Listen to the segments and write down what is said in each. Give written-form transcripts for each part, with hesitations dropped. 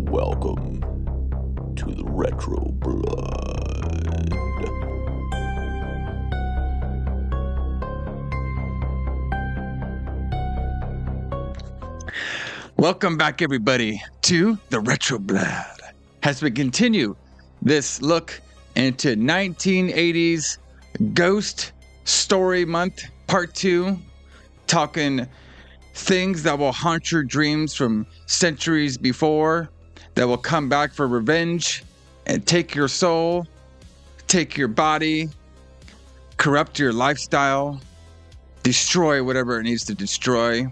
Welcome to the Retro Blood. Welcome back, everybody, to the Retro Blood. As we continue this look into 1980s Ghost Story Month, Part 2, talking things that will haunt your dreams from centuries before, that will come back for revenge and take your soul, take your body, corrupt your lifestyle, destroy whatever it needs to destroy.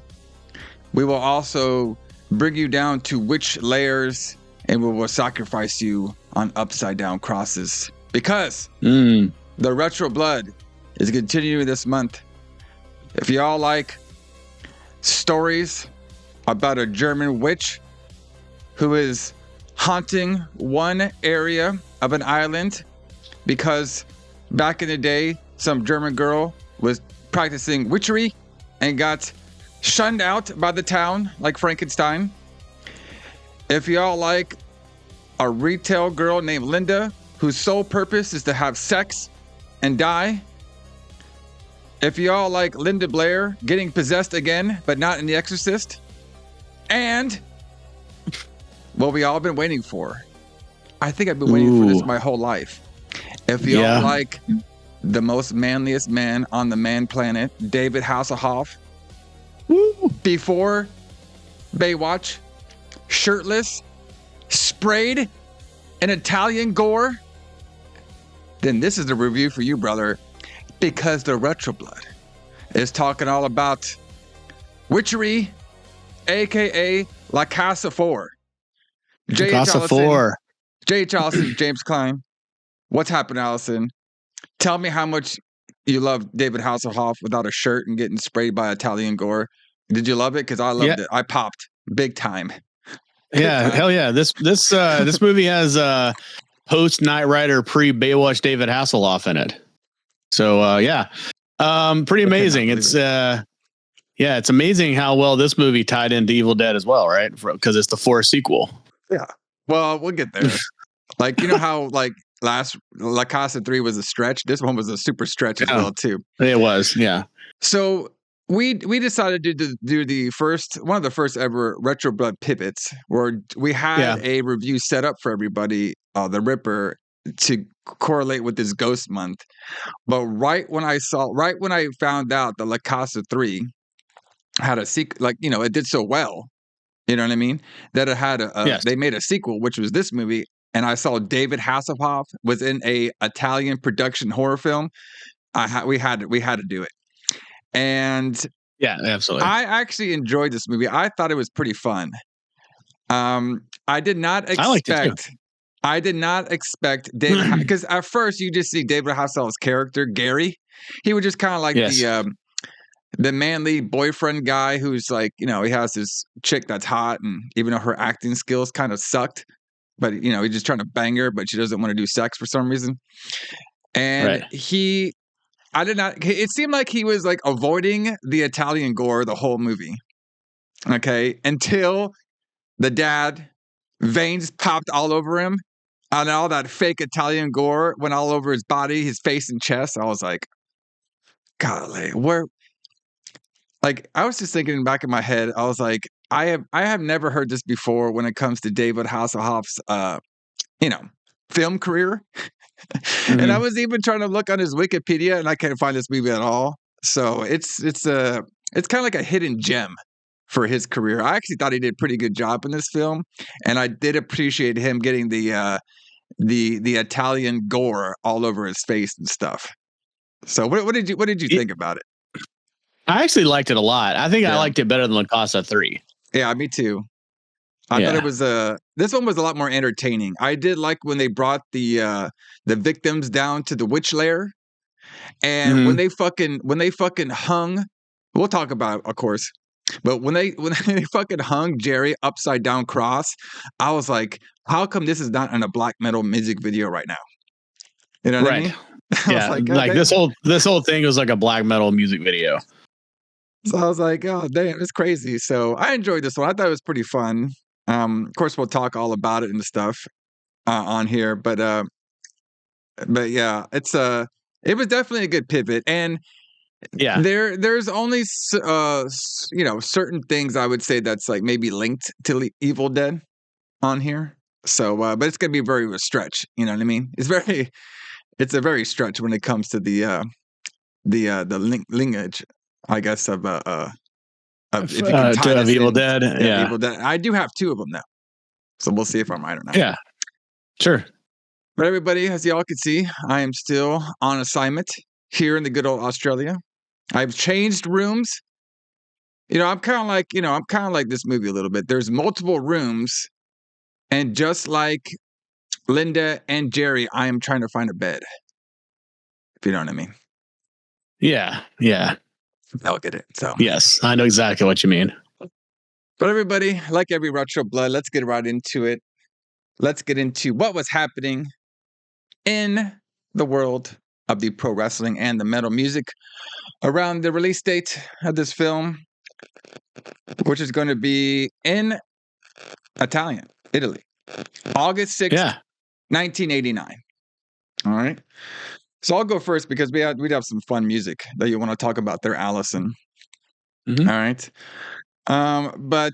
We will also bring you down to witch layers, and we will sacrifice you on upside down crosses. Because the Retro Blood is continuing this month. If y'all like stories about a German witch who is haunting one area of an island because back in the day, some German girl was practicing witchery and got shunned out by the town like Frankenstein. If y'all like a retail girl named Linda whose sole purpose is to have sex and die. If y'all like Linda Blair getting possessed again, but not in The Exorcist. And what we all been waiting for. I think I've been waiting for this my whole life. If y'all like the most manliest man on the man planet, David Hasselhoff, before Baywatch, shirtless, sprayed in Italian gore, then this is the review for you, brother, because the Retro Blood is talking all about Witchery, aka La Casa 4. Casa 4. J.H. Allison, James Klein. What's happened, Alison? Tell me how much you love David Hasselhoff without a shirt and getting sprayed by Italian gore. Did you love it? Because I loved it. I popped big time. Hell yeah. This movie has post Knight Rider pre Baywatch David Hasselhoff in it. So pretty amazing. It's it's amazing how well this movie tied into Evil Dead as well, right? Because it's the 4 sequel. Yeah. Well, we'll get there. Like, you know how like last La Casa 3 was a stretch? This one was a super stretch as well too. It was, yeah. So we decided to do the one of the first ever Retro Blood pivots, where we had a review set up for everybody, The Ripper, to correlate with this Ghost Month. But right when I found out that La Casa 3 had a sequel, like, you know, it did so well, you know what I mean, that it had they made a sequel, which was this movie, and I saw David Hasselhoff was in a Italian production horror film. We had to do it. And yeah, absolutely. I actually enjoyed this movie. I thought it was pretty fun. I did not expect David, because at first you just see David Hasselhoff's character, Gary. He was just kind of like the manly boyfriend guy who's like, you know, he has this chick that's hot, and even though her acting skills kind of sucked, but you know, he's just trying to bang her, but she doesn't want to do sex for some reason. And it seemed like he was like avoiding the Italian gore the whole movie. Okay. Until the dad, veins popped all over him, and all that fake Italian gore went all over his body, his face and chest. I was like, golly, where? Like, I was just thinking back in my head, I was like, I have never heard this before when it comes to David Hasselhoff's, film career. And I was even trying to look on his Wikipedia, and I can't find this movie at all. So it's kind of like a hidden gem for his career. I actually thought he did a pretty good job in this film, and I did appreciate him getting the Italian gore all over his face and stuff. So what did you think about it? I actually liked it a lot. I think I liked it better than La Casa 3. Yeah, me too. I thought it was this one was a lot more entertaining. I did like when they brought the victims down to the witch lair, and when they fucking hung. We'll talk about it, of course, but when they fucking hung Jerry upside down cross, I was like, how come this is not in a black metal music video right now? You know what I mean? Yeah, like this whole thing was like a black metal music video. So I was like, oh damn, it's crazy. So I enjoyed this one. I thought it was pretty fun. Of course, we'll talk all about it and stuff on here, but yeah, it was definitely a good pivot, and Yeah. there's only certain things I would say that's like maybe linked to Evil Dead on here. So, but it's gonna be very a stretch. You know what I mean? It's a very stretch when it comes to the linkage, I guess, of if you can tie of this Evil in, Dead. Yeah. Evil Dead. I do have 2 of them now, so we'll see if I'm right or not. Yeah. Sure. But everybody, as y'all can see, I am still on assignment here in the good old Australia. I've changed rooms. I'm kind of like this movie a little bit. There's multiple rooms, and just like Linda and Jerry, I am trying to find a bed. If you know what I mean. Yeah. Yeah. I'll get it. So yes, I know exactly what you mean. But everybody, like every retro blood, let's get right into it. Let's get into what was happening in the world of the pro wrestling and the metal music around the release date of this film, which is going to be in Italy, August 6th, 1989. All right. So I'll go first because we'd have some fun music that you want to talk about there, Alison. Mm-hmm. All right. But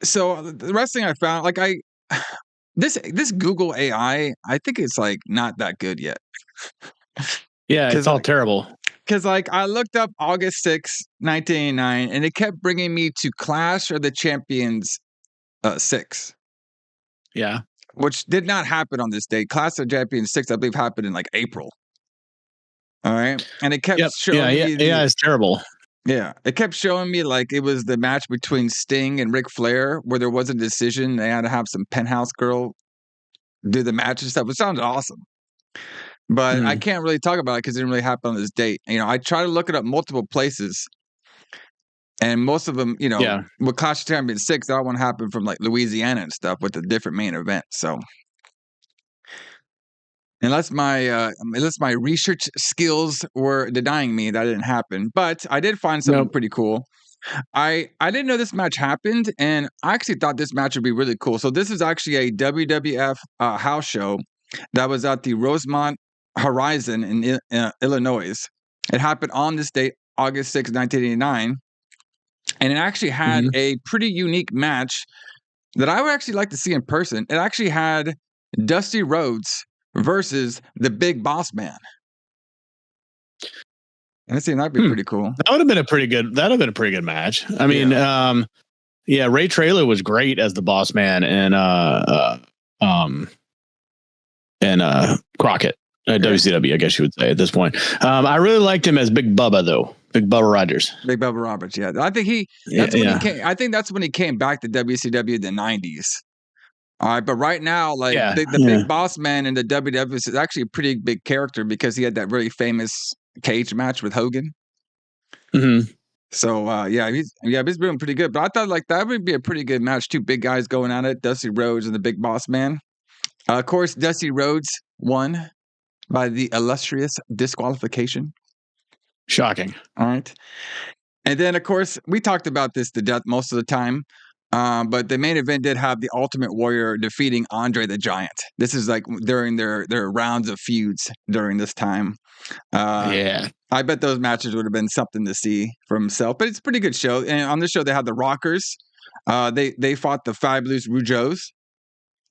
so the wrestling I found, like this Google AI, I think it's like not that good yet. Yeah, it's all terrible. Because like I looked up August 6th, 1989, and it kept bringing me to Clash of the Champions 6. Yeah. Which did not happen on this date. Clash of Champions 6, I believe, happened in like April. All right. And it kept showing me. Yeah, it's terrible. Yeah. It kept showing me like it was the match between Sting and Ric Flair where there was a decision. They had to have some penthouse girl do the match and stuff. It sounds awesome. But I can't really talk about it because it didn't really happen on this date. I try to look it up multiple places. And most of them, with Clash of Champions 6, that one happened from like Louisiana and stuff with a different main event. So unless my research skills were denying me, that didn't happen. But I did find something pretty cool. I didn't know this match happened, and I actually thought this match would be really cool. So this is actually a WWF house show that was at the Rosemont Horizon in Illinois. It happened on this date, August 6, 1989. And it actually had a pretty unique match that I would actually like to see in person. It actually had Dusty Rhodes versus the Big Boss Man. And I think that'd be pretty cool. That would have been a pretty good match. I mean, Ray Traylor was great as the Boss Man and Crockett. WCW, I guess you would say at this point. I really liked him as Big Bubba, though. Big Bubba Rogers. Big Bubba Roberts, yeah. I think that's when he came back to WCW in the 90s. All right, but right now, like the Big Boss Man in the WWF is actually a pretty big character because he had that really famous cage match with Hogan. Mm-hmm. So he's doing pretty good. But I thought like that would be a pretty good match. 2 big guys going at it, Dusty Rhodes and the Big Boss Man. Of course, Dusty Rhodes won by the illustrious disqualification. Shocking. All right. And then, of course, we talked about this to death most of the time. But the main event did have the Ultimate Warrior defeating Andre the Giant. This is like during their rounds of feuds during this time. I bet those matches would have been something to see for himself. But it's a pretty good show. And on this show, they had the Rockers. They fought the Fabulous Rougeaus.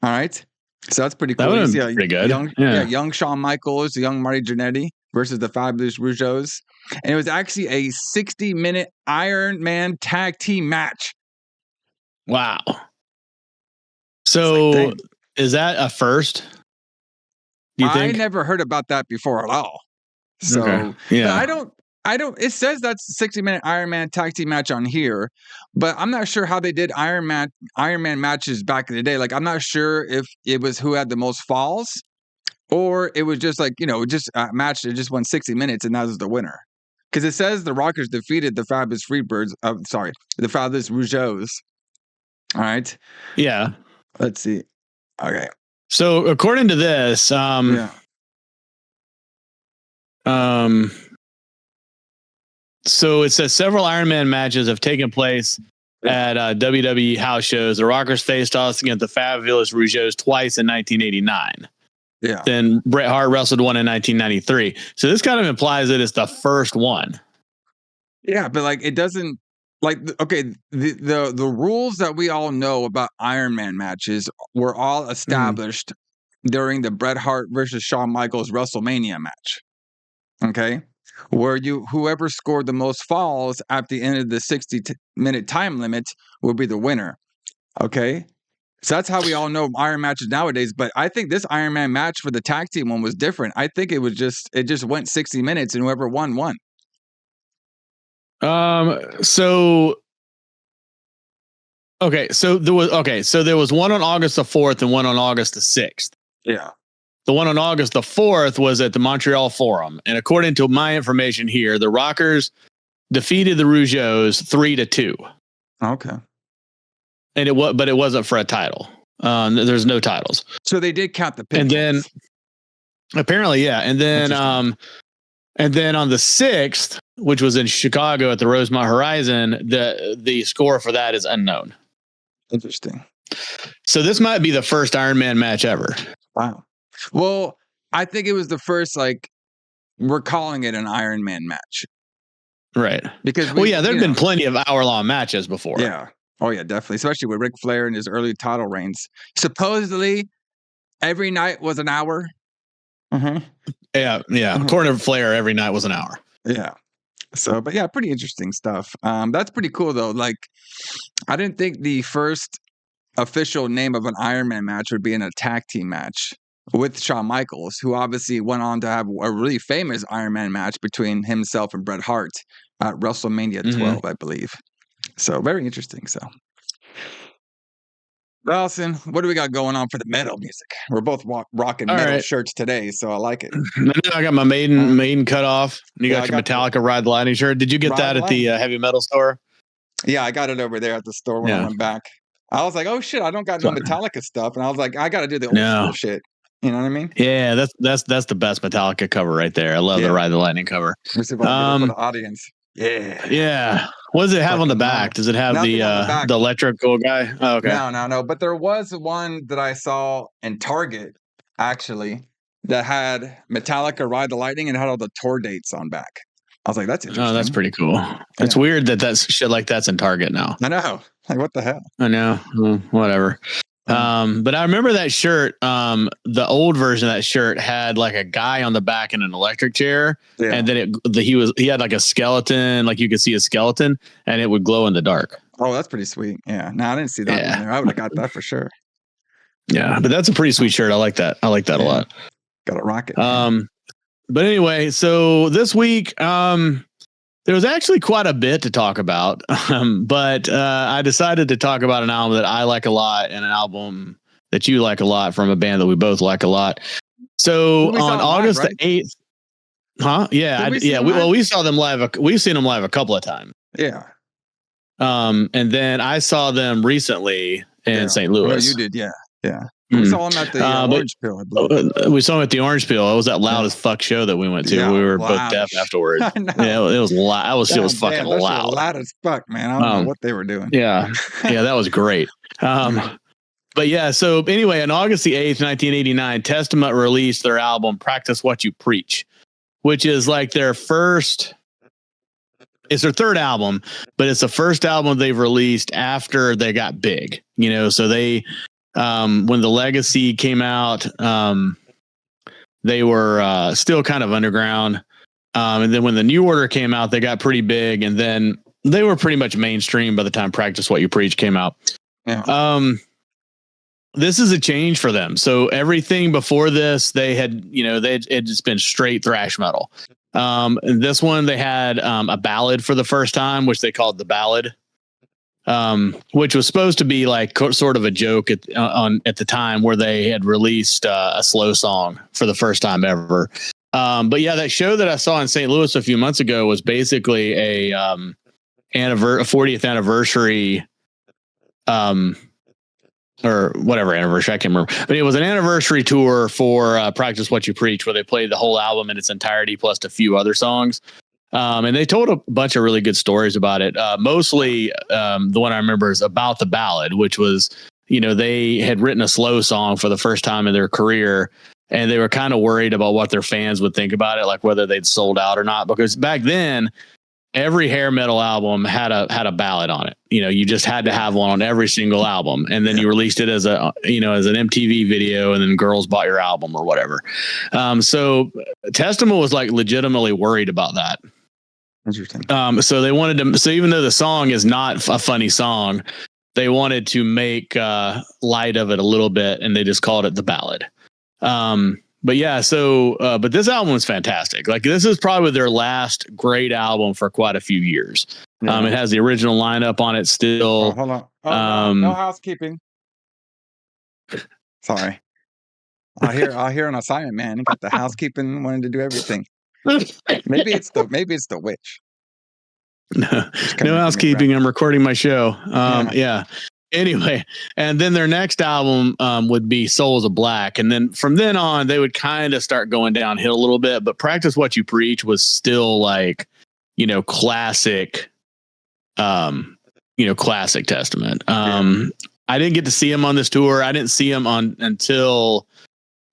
All right. So that's pretty cool. That pretty good. Young Shawn Michaels, young Marty Jannetty versus the Fabulous Rougeaus. And it was actually a 60-minute Iron Man tag team match. Wow. So is that a first? You think? I never heard about that before at all. So I don't it says that's a 60-minute Iron Man tag team match on here, but I'm not sure how they did Iron Man matches back in the day. Like I'm not sure if it was who had the most falls or it was just like, just a match that just won 60 minutes and that was the winner. Because it says the Rockers defeated the Fabulous the Fabulous Rougeaus. All right. Yeah. Let's see. Okay. So according to this, so it says several Iron Man matches have taken place at WWE house shows. The Rockers faced off against the Fabulous Rougeaus twice in 1989. Yeah. Then Bret Hart wrestled one in 1993. So this kind of implies that it's the first one. Yeah, but like it doesn't like okay, the rules that we all know about Iron Man matches were all established during the Bret Hart versus Shawn Michaels WrestleMania match. Okay? Where whoever scored the most falls at the end of the 60-minute time limit will be the winner. Okay? So that's how we all know Iron matches nowadays. But I think this Iron Man match for the tag team one was different. I think it just went 60 minutes and whoever won. So there was one on August the 4th and one on August the 6th. Yeah. The one on August the 4th was at the Montreal Forum. And according to my information here, the Rockers defeated the Rougeaus 3-2. Okay. And but it wasn't for a title. There's no titles. So they did count the pin. And then apparently, yeah. And then on the 6th, which was in Chicago at the Rosemont Horizon, the score for that is unknown. Interesting. So this might be the first Iron Man match ever. Wow. Well, I think it was the first, like, we're calling it an Iron Man match. Right. Because there'd been plenty of hour-long matches before. Yeah. Oh, yeah, definitely. Especially with Ric Flair in his early title reigns. Supposedly, every night was an hour. Mm-hmm. Yeah. Mm-hmm. According to Flair, every night was an hour. Yeah. So, but yeah, pretty interesting stuff. That's pretty cool, though. Like, I didn't think the first official name of an Iron Man match would be in a tag team match with Shawn Michaels, who obviously went on to have a really famous Iron Man match between himself and Bret Hart at WrestleMania 12, I believe. So very interesting. So, Alison, what do we got going on for the metal music? We're both rocking metal shirts today, so I like it. I got my Maiden cut off. You got your Metallica Ride the Lightning shirt. Did you get that at the heavy metal store? Yeah, I got it over there at the store when I went back. I was like, oh shit, I don't got no Metallica stuff, and I was like, I got to do the old school shit. You know what I mean? Yeah, that's the best Metallica cover right there. I love the Ride the Lightning cover. Let's see if I can get it for the audience. Yeah. What does it have on the back? Does it have the electrical guy? Oh, okay. No. But there was one that I saw in Target, actually, that had Metallica Ride the Lightning and had all the tour dates on back. I was like, that's interesting. Oh, that's pretty cool. Yeah. It's weird that's shit like that's in Target now. I know. Like, what the hell? I know. Whatever. But I remember that shirt. The old version of that shirt had like a guy on the back in an electric chair, and then he had like a skeleton, like you could see a skeleton, and it would glow in the dark. Oh, that's pretty sweet. Yeah. No, I didn't see that in there. I would have got that for sure. Yeah, but that's a pretty sweet shirt. I like that. I like that a lot. Got to rock it. But anyway, so this week, there was actually quite a bit to talk about, but I decided to talk about an album that I like a lot and an album that you like a lot from a band that we both like a lot. So on August the 8th, Yeah, we saw them live. We've seen them live a couple of times. Yeah. And then I saw them recently in St. Louis. Oh, you did, yeah. We saw them at the Orange Peel, I believe. We saw them at the Orange Peel. It was that loud as fuck show that we went to. Yeah, we were both deaf afterwards. Yeah, it was loud. It was fucking loud. Loud as fuck, man. I don't know what they were doing. Yeah, that was great. But yeah, so anyway, on August the 8th, 1989, Testament released their album Practice What You Preach, which is like their first. It's their third album, but it's the first album they've released after they got big. You know, so they. When the Legacy came out, they were still kind of underground. And then when the New Order came out, they got pretty big. And then they were pretty much mainstream by the time Practice What You Preach came out. Yeah. This is a change for them. So everything before this, they had just been straight thrash metal. And this one, they had a ballad for the first time, which they called The Ballad. Which was supposed to be like sort of a joke at the time where they had released a slow song for the first time ever. But yeah, that show that I saw in St. Louis a few months ago was basically a 40th anniversary, or whatever anniversary, I can't remember, but it was an anniversary tour for Practice What You Preach, where they played the whole album in its entirety plus a few other songs. And they told a bunch of really good stories about it. Mostly the one I remember is about the ballad, which was, they had written a slow song for the first time in their career. And they were kind of worried about what their fans would think about it, like whether they'd sold out or not. Because back then, every hair metal album had a ballad on it. You just had to have one on every single album. And then you released it as as an MTV video, and then girls bought your album or whatever. So Testament was like legitimately worried about that. Interesting. So they wanted to, so even though the song is not a funny song, they wanted to make light of it a little bit, and they just called it the ballad. But yeah, but this album is fantastic. Like, this is probably their last great album for quite a few years. Yeah. It has the original lineup on it still. Oh, hold on. No housekeeping. Sorry. I'll hear an assignment, man. He got the housekeeping, wanting to do everything. Maybe it's the witch. No housekeeping. I'm recording my show. Yeah. Anyway, and then their next album would be Souls of Black, and then from then on they would kind of start going downhill a little bit. But Practice What You Preach was still like, classic, classic Testament. I didn't get to see him on this tour. I didn't see him until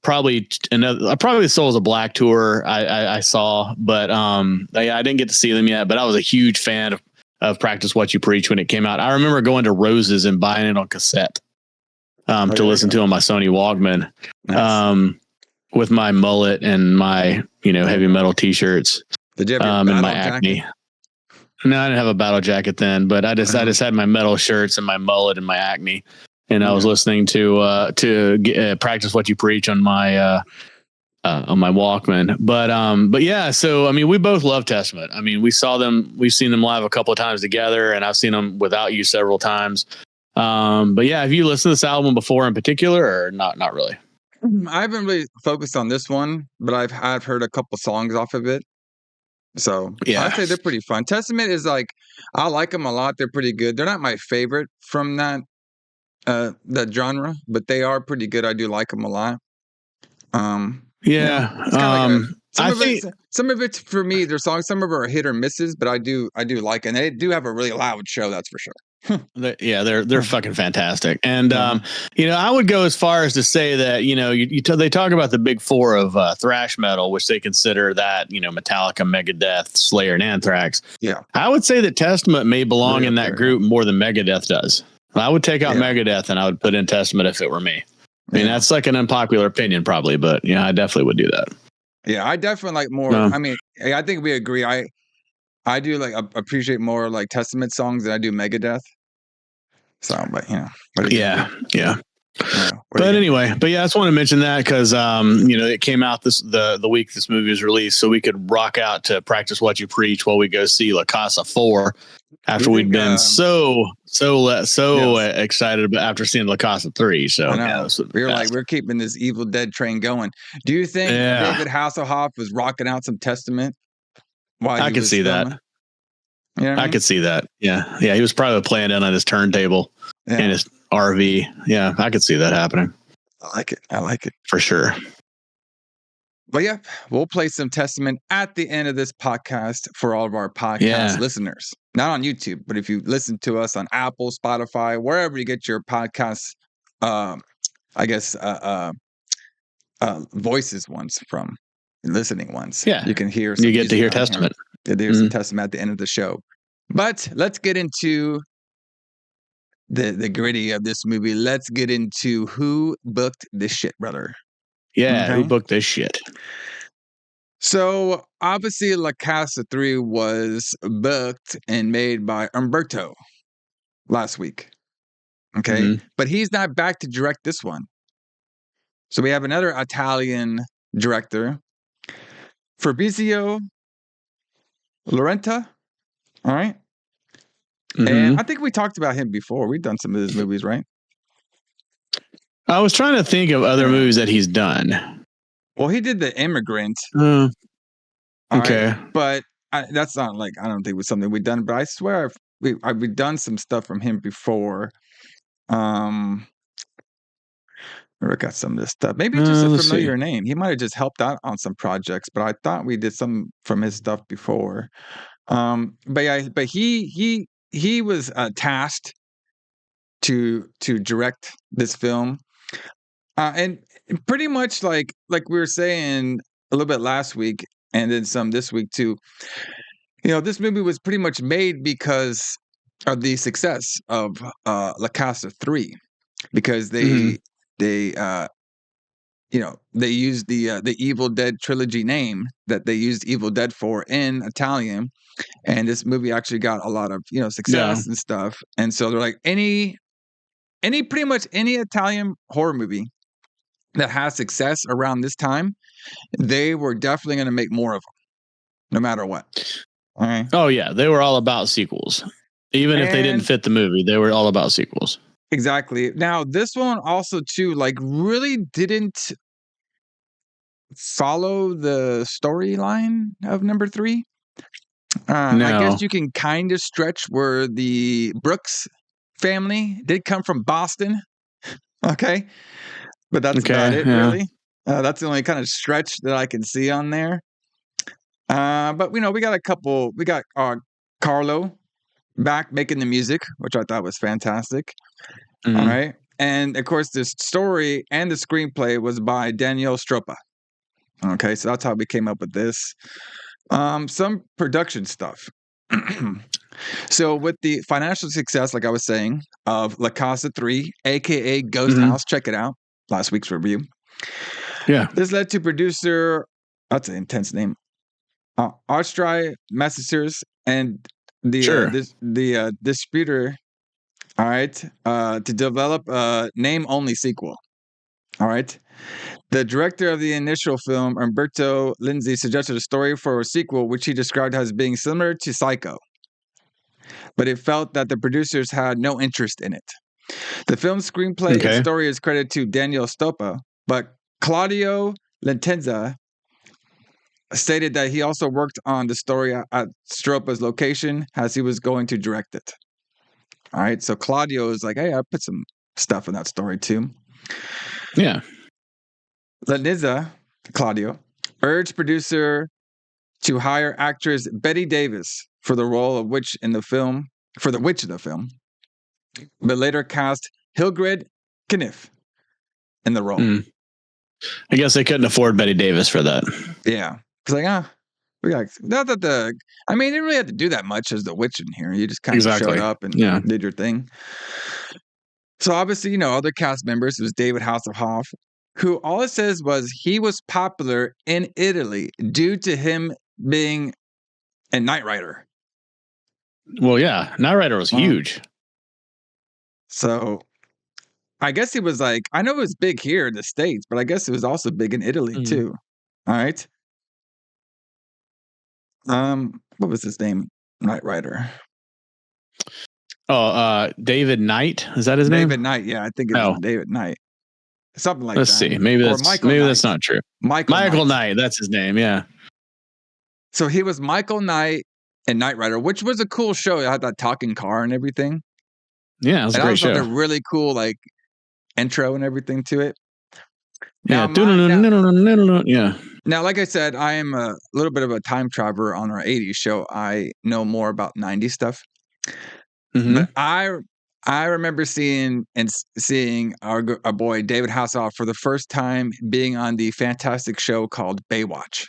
probably the Souls of Black tour I saw, but I didn't get to see them yet. But I was a huge fan of Practice What You Preach when it came out. I remember going to Roses and buying it on cassette to listen to on my Sony Walkman. Nice. With my mullet and my heavy metal t-shirts. Did you have your and my acne jacket? No, I didn't have a battle jacket then, but I just had my metal shirts and my mullet and my acne, and I was listening to Practice What You Preach on my Walkman. But yeah, so I mean, we both love Testament. I mean, we've seen them live a couple of times together, and I've seen them without you several times. But yeah, have you listened to this album before in particular, or not really? I haven't really focused on this one, but I've heard a couple songs off of it. So yeah, I'd say they're pretty fun. Testament is like, I like them a lot. They're pretty good. They're not my favorite from that genre, but they are pretty good. I do like them a lot. Yeah. Some of it's for me, their songs, some of them are hit or misses, but I do like, and they do have a really loud show, that's for sure. They're fucking fantastic. And I would go as far as to say that they talk about the big four of thrash metal, which they consider that Metallica, Megadeth, Slayer, and Anthrax. Yeah, I would say that Testament may belong in that group more than Megadeth does. I would take out Megadeth and I would put in Testament if it were me. I mean, that's like an unpopular opinion probably, but I definitely would do that. Yeah, I definitely like more. No. I mean, I think we agree. I do like appreciate more like Testament songs than I do Megadeth. So, but yeah. But anyway, I just want to mention that because it came out the week this movie was released, so we could rock out to Practice What You Preach while we go see La Casa 4 after we'd been so excited about after seeing La Casa 3. So we're keeping this Evil Dead train going. Do you think David Hasselhoff was rocking out some Testament? I could see that. I could see that. Yeah. He was probably playing it on his turntable in his RV. Yeah, I could see that happening. I like it for sure. But yeah, we'll play some Testament at the end of this podcast for all of our podcast listeners. Not on YouTube, but if you listen to us on Apple, Spotify, wherever you get your podcasts, voices ones from, listening ones. Yeah, you can hear. You get to hear Testament. There's some Testament at the end of the show. But let's get into the gritty of this movie. Let's get into who booked this shit, brother. Yeah, who booked this shit? So obviously La Casa 3 was booked and made by Umberto last week. Okay. Mm-hmm. But he's not back to direct this one. So we have another Italian director, Fabrizio Lorenta. All right. Mm-hmm. And I think we talked about him before. We've done some of his movies, right? I was trying to think of other movies that he's done. Well, he did The Immigrant. Okay. Right? But that's not like, I don't think it was something we've done, but I swear we've done some stuff from him before. Let look at some of this stuff. Maybe it's just a Let's familiar name. He might have just helped out on some projects, but I thought we did some from his stuff before. But he was tasked to direct this film, and pretty much like we were saying a little bit last week, and then some this week too. This movie was pretty much made because of the success of La Casa 3, because they used the Evil Dead trilogy name that they used Evil Dead for in Italian, and this movie actually got a lot of success and stuff. And so they're like, pretty much any Italian horror movie that has success around this time, they were definitely going to make more of them, no matter what. All right. Oh yeah, they were all about sequels. Even if they didn't fit the movie, they were all about sequels. Exactly. Now, this one also too, really didn't follow the storyline of number 3. No. I guess you can kind of stretch where the Brooks family did come from Boston. Okay. But that's about it, really. That's the only kind of stretch that I can see on there. But we got a couple. We got Carlo back making the music, which I thought was fantastic. Mm-hmm. All right. And of course, the story and the screenplay was by Daniel Stroppa. Okay, so that's how we came up with this. Some production stuff. So with the financial success, like I was saying, of La Casa 3, aka Ghost House, check it out. Last week's review. Yeah. This led to producer, that's an intense name, Arstry Masters and the distributor, all right, to develop a name-only sequel. All right. The director of the initial film, Umberto Lindsay, suggested a story for a sequel, which he described as being similar to Psycho, but it felt that the producers had no interest in it. The film's screenplay and story is credited to Daniel Stoppa, but Claudio Lentenza stated that he also worked on the story at Stroppa's location as he was going to direct it. All right, so Claudio is like, hey, I put some stuff in that story too. Yeah. Lentenza, Claudio, urged producer to hire actress Betty Davis for the role of witch in the film, but later cast Hildred Kniff in the role. I guess they couldn't afford Betty Davis for that. Yeah. It's like, we got not that they didn't really have to do that much as the witch in here. You just kind of showed up and did your thing. So obviously, other cast members, it was David Hasselhoff, who all it says was he was popular in Italy due to him being a Knight Rider. Well, yeah, Knight Rider was huge. So I guess he was like, I know it was big here in the States, but I guess it was also big in Italy too. All right. What was his name? Knight Rider. Oh, David Knight. Is that his name? David Knight. Yeah, I think it was David Knight. Something like Let's that. see. Maybe that's not true. Michael Knight. That's his name. Yeah. So he was Michael Knight in Knight Rider, which was a cool show. It had that talking car and everything. Yeah, it was a great show. A really cool intro and everything to it. Yeah. Now, like I said, I am a little bit of a time traveler on our 80s show. I know more about 90s stuff. But I remember seeing our boy David Hasselhoff for the first time being on the fantastic show called Baywatch.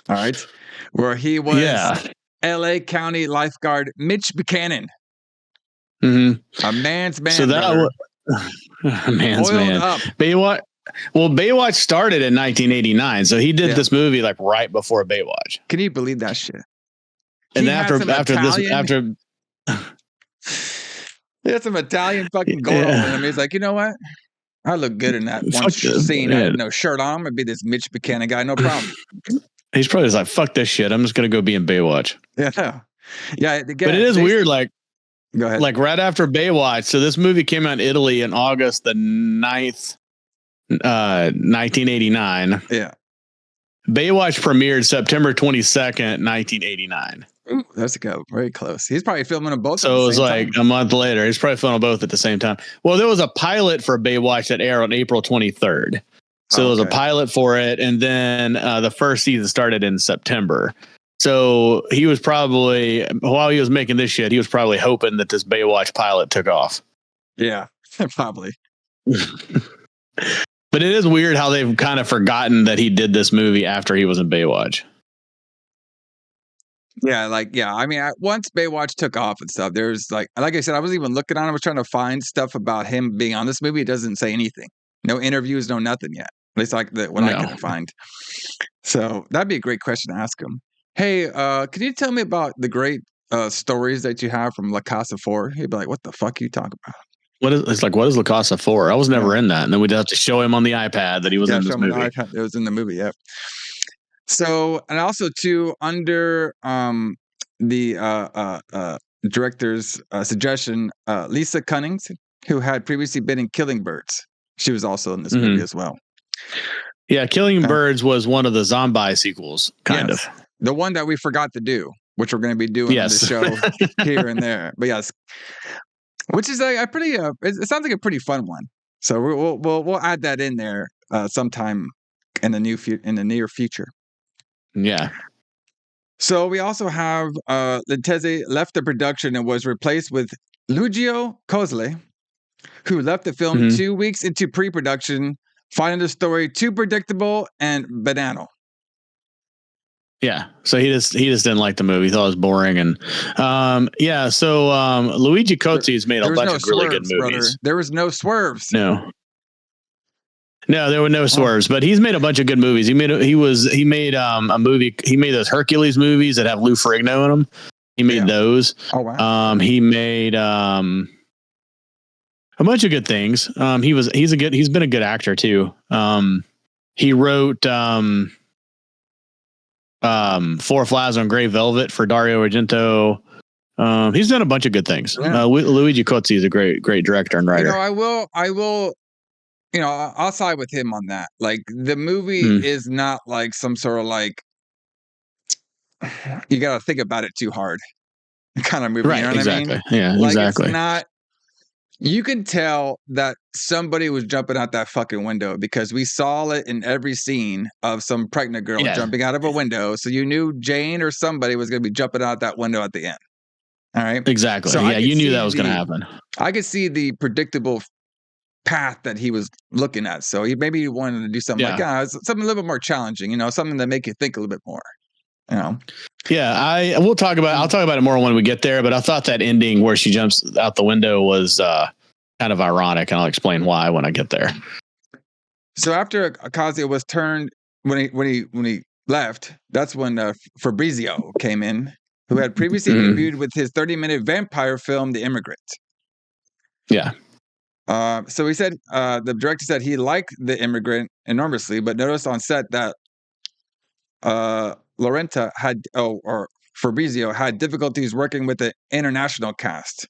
All right, where he was L.A. County lifeguard Mitch Buchanan, a man's man. So that was a man's man. Up. Baywatch. Well, Baywatch started in 1989, so he did this movie right before Baywatch. Can you believe that shit? And after he had some Italian fucking gore on him. He's like, you know what? I look good in that one scene. I had no shirt on. I'm gonna be this Mitch Buchanan guy, no problem. He's probably just like, fuck this shit. I'm just gonna go be in Baywatch. Yeah. But it is weird. Go ahead. Right after Baywatch. So this movie came out in Italy in August the 9th, 1989. Yeah. Baywatch premiered September 22nd, 1989. Ooh, that's very close. He's probably filming them both. So it was like a month later. He's probably filming both at the same time. Well, there was a pilot for Baywatch that aired on April 23rd. So there was a pilot for it, and then the first season started in September. So he was probably, while he was making this shit, he was probably hoping that this Baywatch pilot took off. Yeah, probably. But it is weird how they've kind of forgotten that he did this movie after he was in Baywatch. Yeah, I mean, once Baywatch took off and stuff, there's like I said, I was even looking on. I was trying to find stuff about him being on this movie. It doesn't say anything. No interviews, no nothing yet. At least I couldn't find. So that'd be a great question to ask him. Hey, can you tell me about the great stories that you have from La Casa 4? He'd be like, "What the fuck are you talking about?" What is La Casa 4? I was never in that, and then we'd have to show him on the iPad that he was in this movie. It was in the movie, yeah. So, and also too, under the director's suggestion, Lisa Cunnings, who had previously been in Killing Birds, she was also in this movie as well. Yeah, Killing Birds was one of the zombie sequels, kind of. The one that we forgot to do, which we're going to be doing on the show here and there. But yes, which is a pretty. It sounds like a pretty fun one. So we'll add that in there sometime in the near future. Yeah. So we also have Lenteze left the production and was replaced with Lucio Cosle, who left the film 2 weeks into pre-production, finding the story too predictable and banal. Yeah, so he just didn't like the movie. He thought it was boring, and So Luigi Cozzi's made a bunch of really good movies. Brother. There was no swerves. No, there were no swerves. But he's made a bunch of good movies. He made a movie. He made those Hercules movies that have Lou Ferrigno in them. He made those. Oh wow. He made a bunch of good things. He's been a good actor too. He wrote Four Flies on Grey Velvet for Dario Argento. He's done a bunch of good things. Yeah. Luigi Cozzi is a great director and writer. I will. I'll side with him on that. Like the movie is not like some sort of like you got to think about it too hard kind of movie. Right? You know what I mean? Yeah, like, exactly. It's not. You can tell that somebody was jumping out that fucking window because we saw it in every scene of some pregnant girl jumping out of a window. So you knew Jane or somebody was going to be jumping out that window at the end. All right. Exactly. So you knew that was going to happen. I could see the predictable path that he was looking at. So he wanted to do something something a little bit more challenging, something that make you think a little bit more. Yeah, I'll talk about it more when we get there, but I thought that ending where she jumps out the window was kind of ironic, and I'll explain why when I get there. So after Ocasio was turned when he left, that's when Fabrizio came in, who had previously debuted with his 30-minute vampire film The Immigrant. Yeah. So he said the director said he liked The Immigrant enormously, but noticed on set that Lorenta or Fabrizio had difficulties working with the international cast,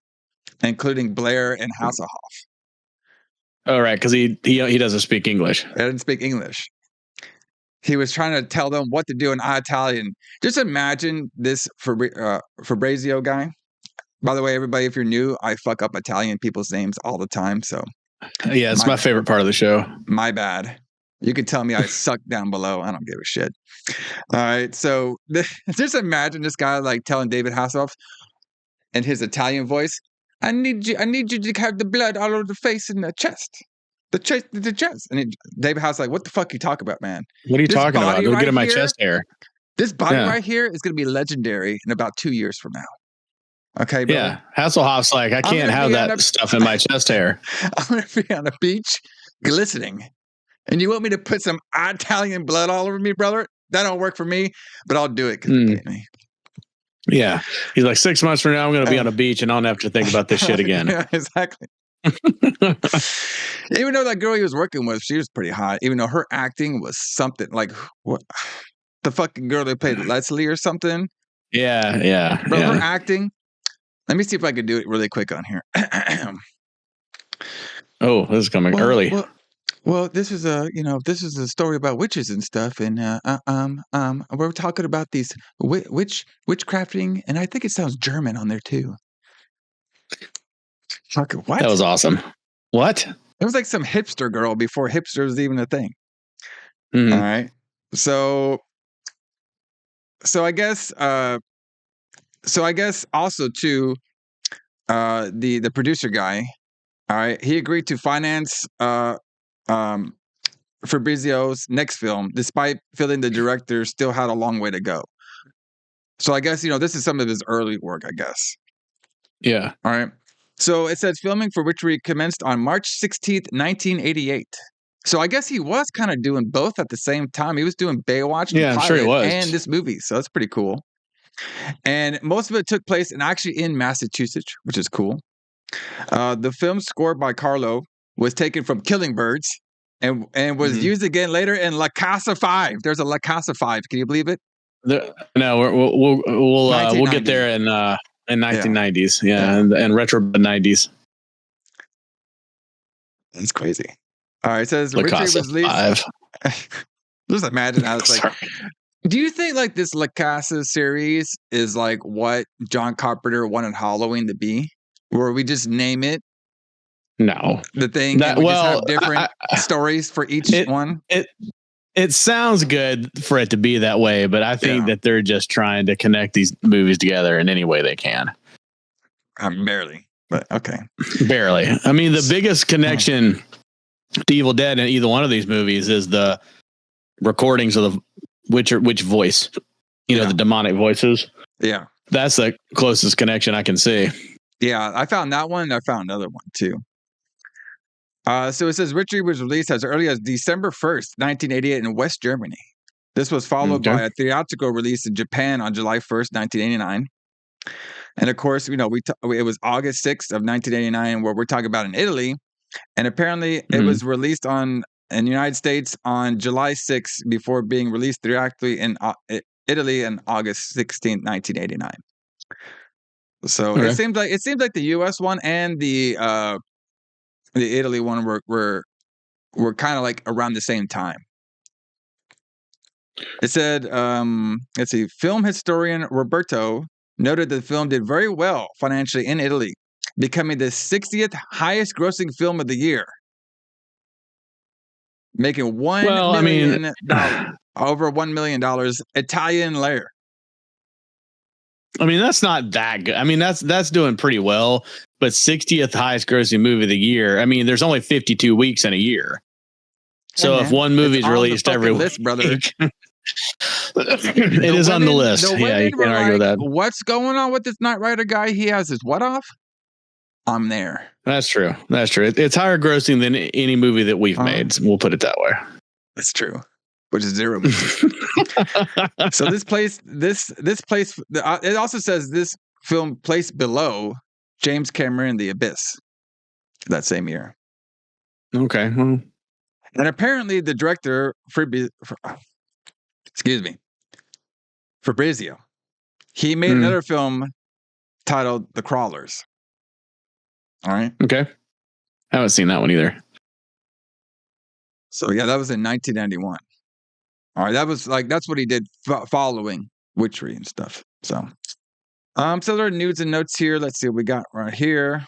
including Blair and Hasselhoff. Oh, right, because he doesn't speak English. He didn't speak English. He was trying to tell them what to do in Italian. Just imagine this Fabrizio guy. By the way, everybody, if you're new, I fuck up Italian people's names all the time. So yeah, it's my favorite part of the show. My bad. You can tell me I suck down below. I don't give a shit. All right. So just imagine this guy like telling David Hasselhoff in his Italian voice, I need you to have the blood all over the face and the chest. The chest. And David Hasselhoff like, what the fuck you talk about, man? What are you talking about? Go get in my chest hair. This body right here is going to be legendary in about 2 years from now. Okay, bro. Yeah. Hasselhoff's like, I can't have that stuff in my chest hair. I'm going to be on a beach glistening. And you want me to put some Italian blood all over me, brother? That don't work for me, but I'll do it because you paid me. Yeah. He's like, 6 months from now, I'm going to be on a beach and I don't have to think about this shit again. Yeah, exactly. Even though that girl he was working with, she was pretty hot. Even though her acting was something like, what? The fucking girl they played Leslie or something. Yeah. Bro, her acting. Let me see if I can do it really quick on here. Oh, this is coming early. Well, this is a story about witches and stuff, and we're talking about these witchcrafting, and I think it sounds German on there too. What? That was awesome. What? It was like some hipster girl before hipster was even a thing. Mhm. All right, so so I guess also too, the producer guy, all right, he agreed to finance um Fabrizio's next film, despite feeling the director still had a long way to go. So I guess, this is some of his early work, I guess. Yeah. All right. So it says filming for Witchery commenced on March 16th, 1988. So I guess he was kind of doing both at the same time. He was doing Baywatch, the Yeah, I'm sure he pilot, was. and this movie. So that's pretty cool. And most of it took place in Massachusetts, which is cool. The film score by Carlo was taken from Killing Birds and was Mhm. used again later in La Casa 5. There's a La Casa 5. Can you believe it? No, we'll get 1990. there in 1990s. Yeah. And retro 90s. That's crazy. All right, it says La Witchery Casa was released. 5. Just imagine how it's like. Sorry. Do you think like this La Casa series is like what John Carpenter wanted Halloween to be? Where we just name it No. the thing and we just have different I- stories for each one? It sounds good for it to be that way, but I think that they're just trying to connect these movies together in any way they can. Barely, but okay. Barely. I mean, the biggest connection to Evil Dead in either one of these movies is the recordings of the witch voice. The demonic voices. Yeah. That's the closest connection I can see. Yeah, I found that one. I found another one too. So it says Witchery was released as early as December 1st, 1988 in West Germany. This was followed by a theatrical release in Japan on July 1st, 1989. And of course, it was August 6th of 1989 where we're talking about in Italy. And apparently it was released in the United States on July 6th before being released theatrically in Italy on August 16th, 1989. So it seems like the US one and the Italy one were kind of like around the same time. It said, let's see, film historian Roberto noted the film did very well financially in Italy, becoming the 60th highest grossing film of the year, making $1 million, over $1 million Italian lire. I mean, that's not that good. I mean, that's doing pretty well, but 60th highest grossing movie of the year. I mean, there's only 52 weeks in a year. So if one movie's released every list, week, brother. It is on the list. Yeah, you can't argue with that. What's going on with this Knight Rider guy? He has his what off? I'm there. That's true. It's higher grossing than any movie that we've made. We'll put it that way. That's true. Which is zero. So this place, it also says this film placed below James Cameron The Abyss that same year. Okay. Well. And apparently the director, Fabrizio, he made another film titled The Crawlers. All right. Okay. I haven't seen that one either. So yeah, that was in 1991. All right, that's what he did following Witchery and stuff. So, so there are news and notes here. Let's see what we got right here.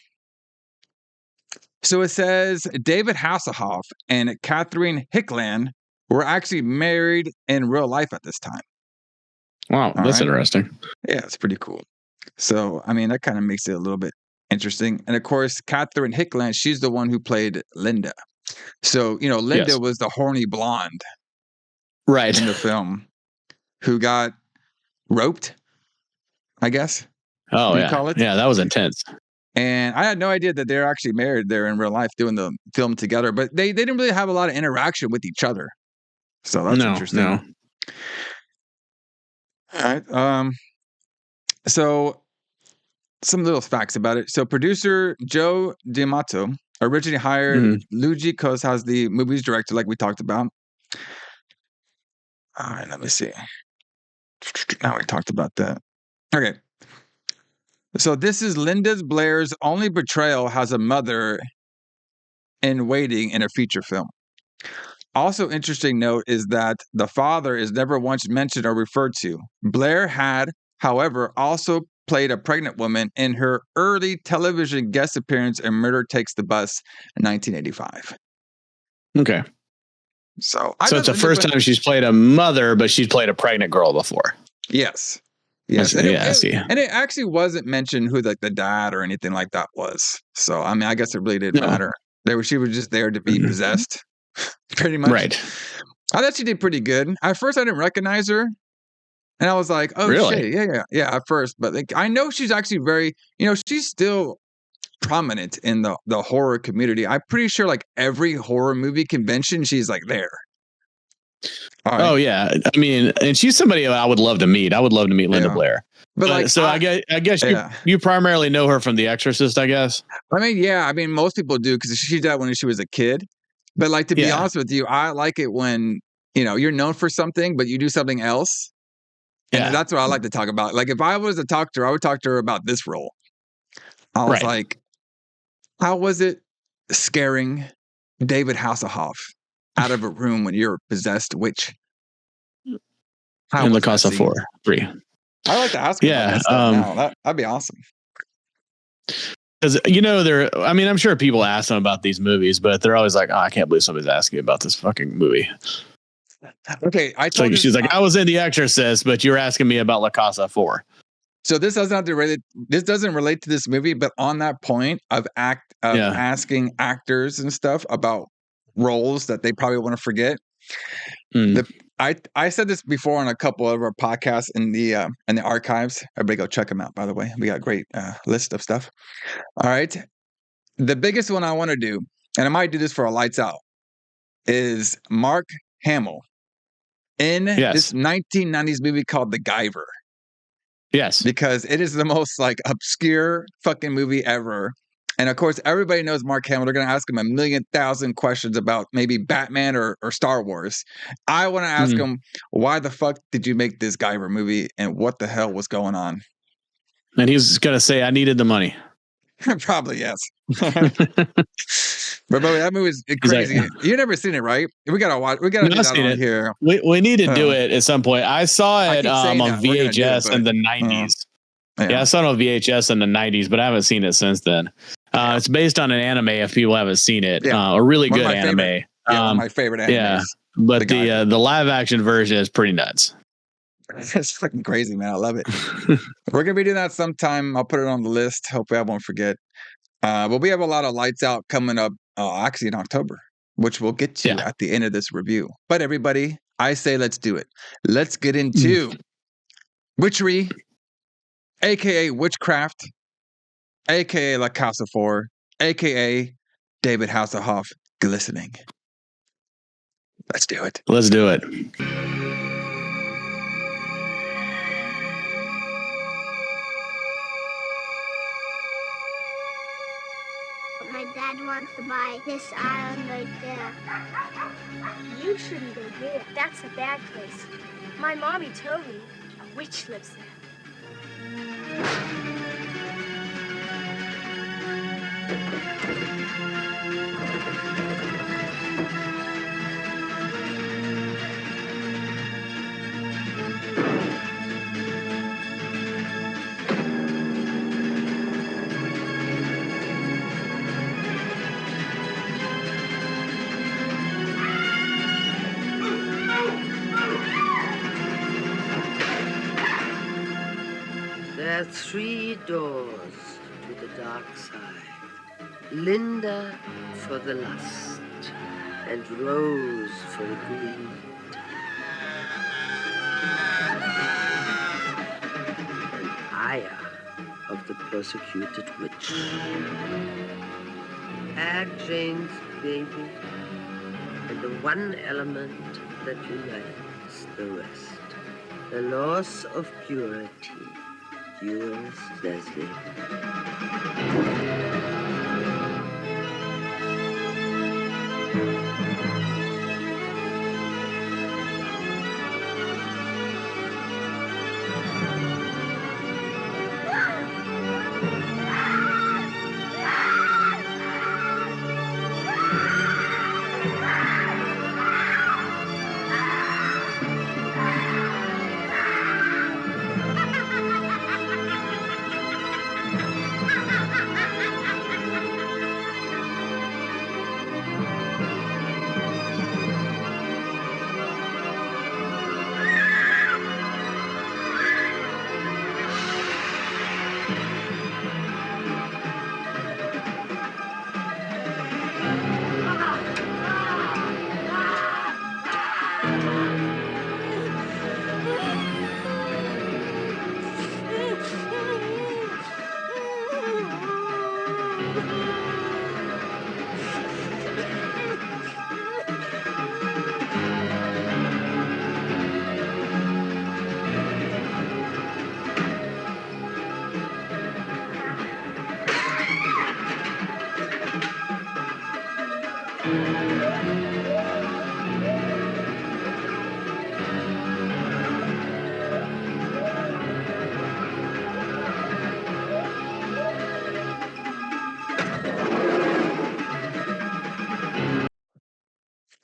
So it says David Hasselhoff and Catherine Hickland were actually married in real life at this time. Wow, that's interesting. Yeah, it's pretty cool. So, I mean, that kind of makes it a little bit interesting. And of course, Catherine Hickland, she's the one who played Linda. So, Linda was the horny blonde. Right. In the film, who got roped, I guess. Oh, yeah. Call it? Yeah, that was intense. And I had no idea that they're actually married there in real life doing the film together, but they didn't really have a lot of interaction with each other. So that's interesting. No. All right. So some little facts about it. So producer Joe D'Amato originally hired Luigi Cosa as the movie's director, like we talked about. All right, let me see. Now we talked about that. Okay. So this is Linda Blair's only portrayal as a mother in waiting in a feature film. Also, interesting note is that the father is never once mentioned or referred to. Blair had, however, also played a pregnant woman in her early television guest appearance in Murder Takes the Bus in 1985. Okay. So it's the first time she's played a mother, but she's played a pregnant girl before. Yes. I see. And it actually wasn't mentioned who like the dad or anything like that was. So I mean, I guess it really didn't matter. She was just there to be possessed, pretty much. Right. I thought she did pretty good. At first, I didn't recognize her, and I was like, "Oh really? shit, yeah." At first, but like, I know she's actually very, she's still prominent in the horror community. I'm pretty sure like every horror movie convention, she's like there. Right. Oh yeah, I mean, and she's somebody I would love to meet. I would love to meet Linda Blair. But like, so I guess you primarily know her from The Exorcist, I guess. I mean, yeah, I mean, most people do because she died when she was a kid. But like, to be honest with you, I like it when you're known for something, but you do something else. And that's what I like to talk about. Like, if I was to talk to her, I would talk to her about this role. I was like, how was it scaring David Hasselhoff out of a room when you're a possessed witch? In La Casa 4. I like to ask him about that stuff now. That'd be awesome. Because I'm sure people ask them about these movies, but they're always like, "Oh, I can't believe somebody's asking me about this fucking movie." Okay, she's like, "I was in The Exorcist, but you're asking me about La Casa 4." So this doesn't relate to this movie, but on that point of asking actors and stuff about roles that they probably want to forget. I said this before on a couple of our podcasts in the archives. Everybody go check them out, by the way. We got a great list of stuff. All right. The biggest one I want to do, and I might do this for a Lights Out, is Mark Hamill in this 1990s movie called The Guyver. Yes. Because it is the most like obscure fucking movie ever. And of course, everybody knows Mark Hamill. They're going to ask him 1,000,000 questions about maybe Batman or Star Wars. I want to ask him, why the fuck did you make this Guyver movie and what the hell was going on? And he's going to say, I needed the money. Probably, yes. But that movie is crazy. Like, you've never seen it, right? We got to watch. We got to do that on here. We need to do it at some point. I saw it on VHS in the 90s. Yeah, I saw it on VHS in the 90s, but I haven't seen it since then. It's based on an anime, if people haven't seen it. A really good anime. One of my favorite animes. Yeah, but the live action version is pretty nuts. It's fucking crazy, man. I love it. We're going to be doing that sometime. I'll put it on the list. Hopefully I won't forget. But we have a lot of Lights Out coming up, actually in October, which we'll get to at the end of this review. But everybody, I say let's do it. Let's get into Witchery, a.k.a. Witchcraft, a.k.a. La Casa 4, a.k.a. David Hasselhoff Glistening. Let's do it. Let's do it. My dad wants to buy this island right there. You shouldn't go there. That's a bad place. My mommy told me a witch lives there. There are 3 doors to the dark side. Linda for the lust, and Rose for the greed. And Aya of the persecuted witch. Add Jane's baby, and the one element that unites the rest. The loss of purity. Yours, Leslie.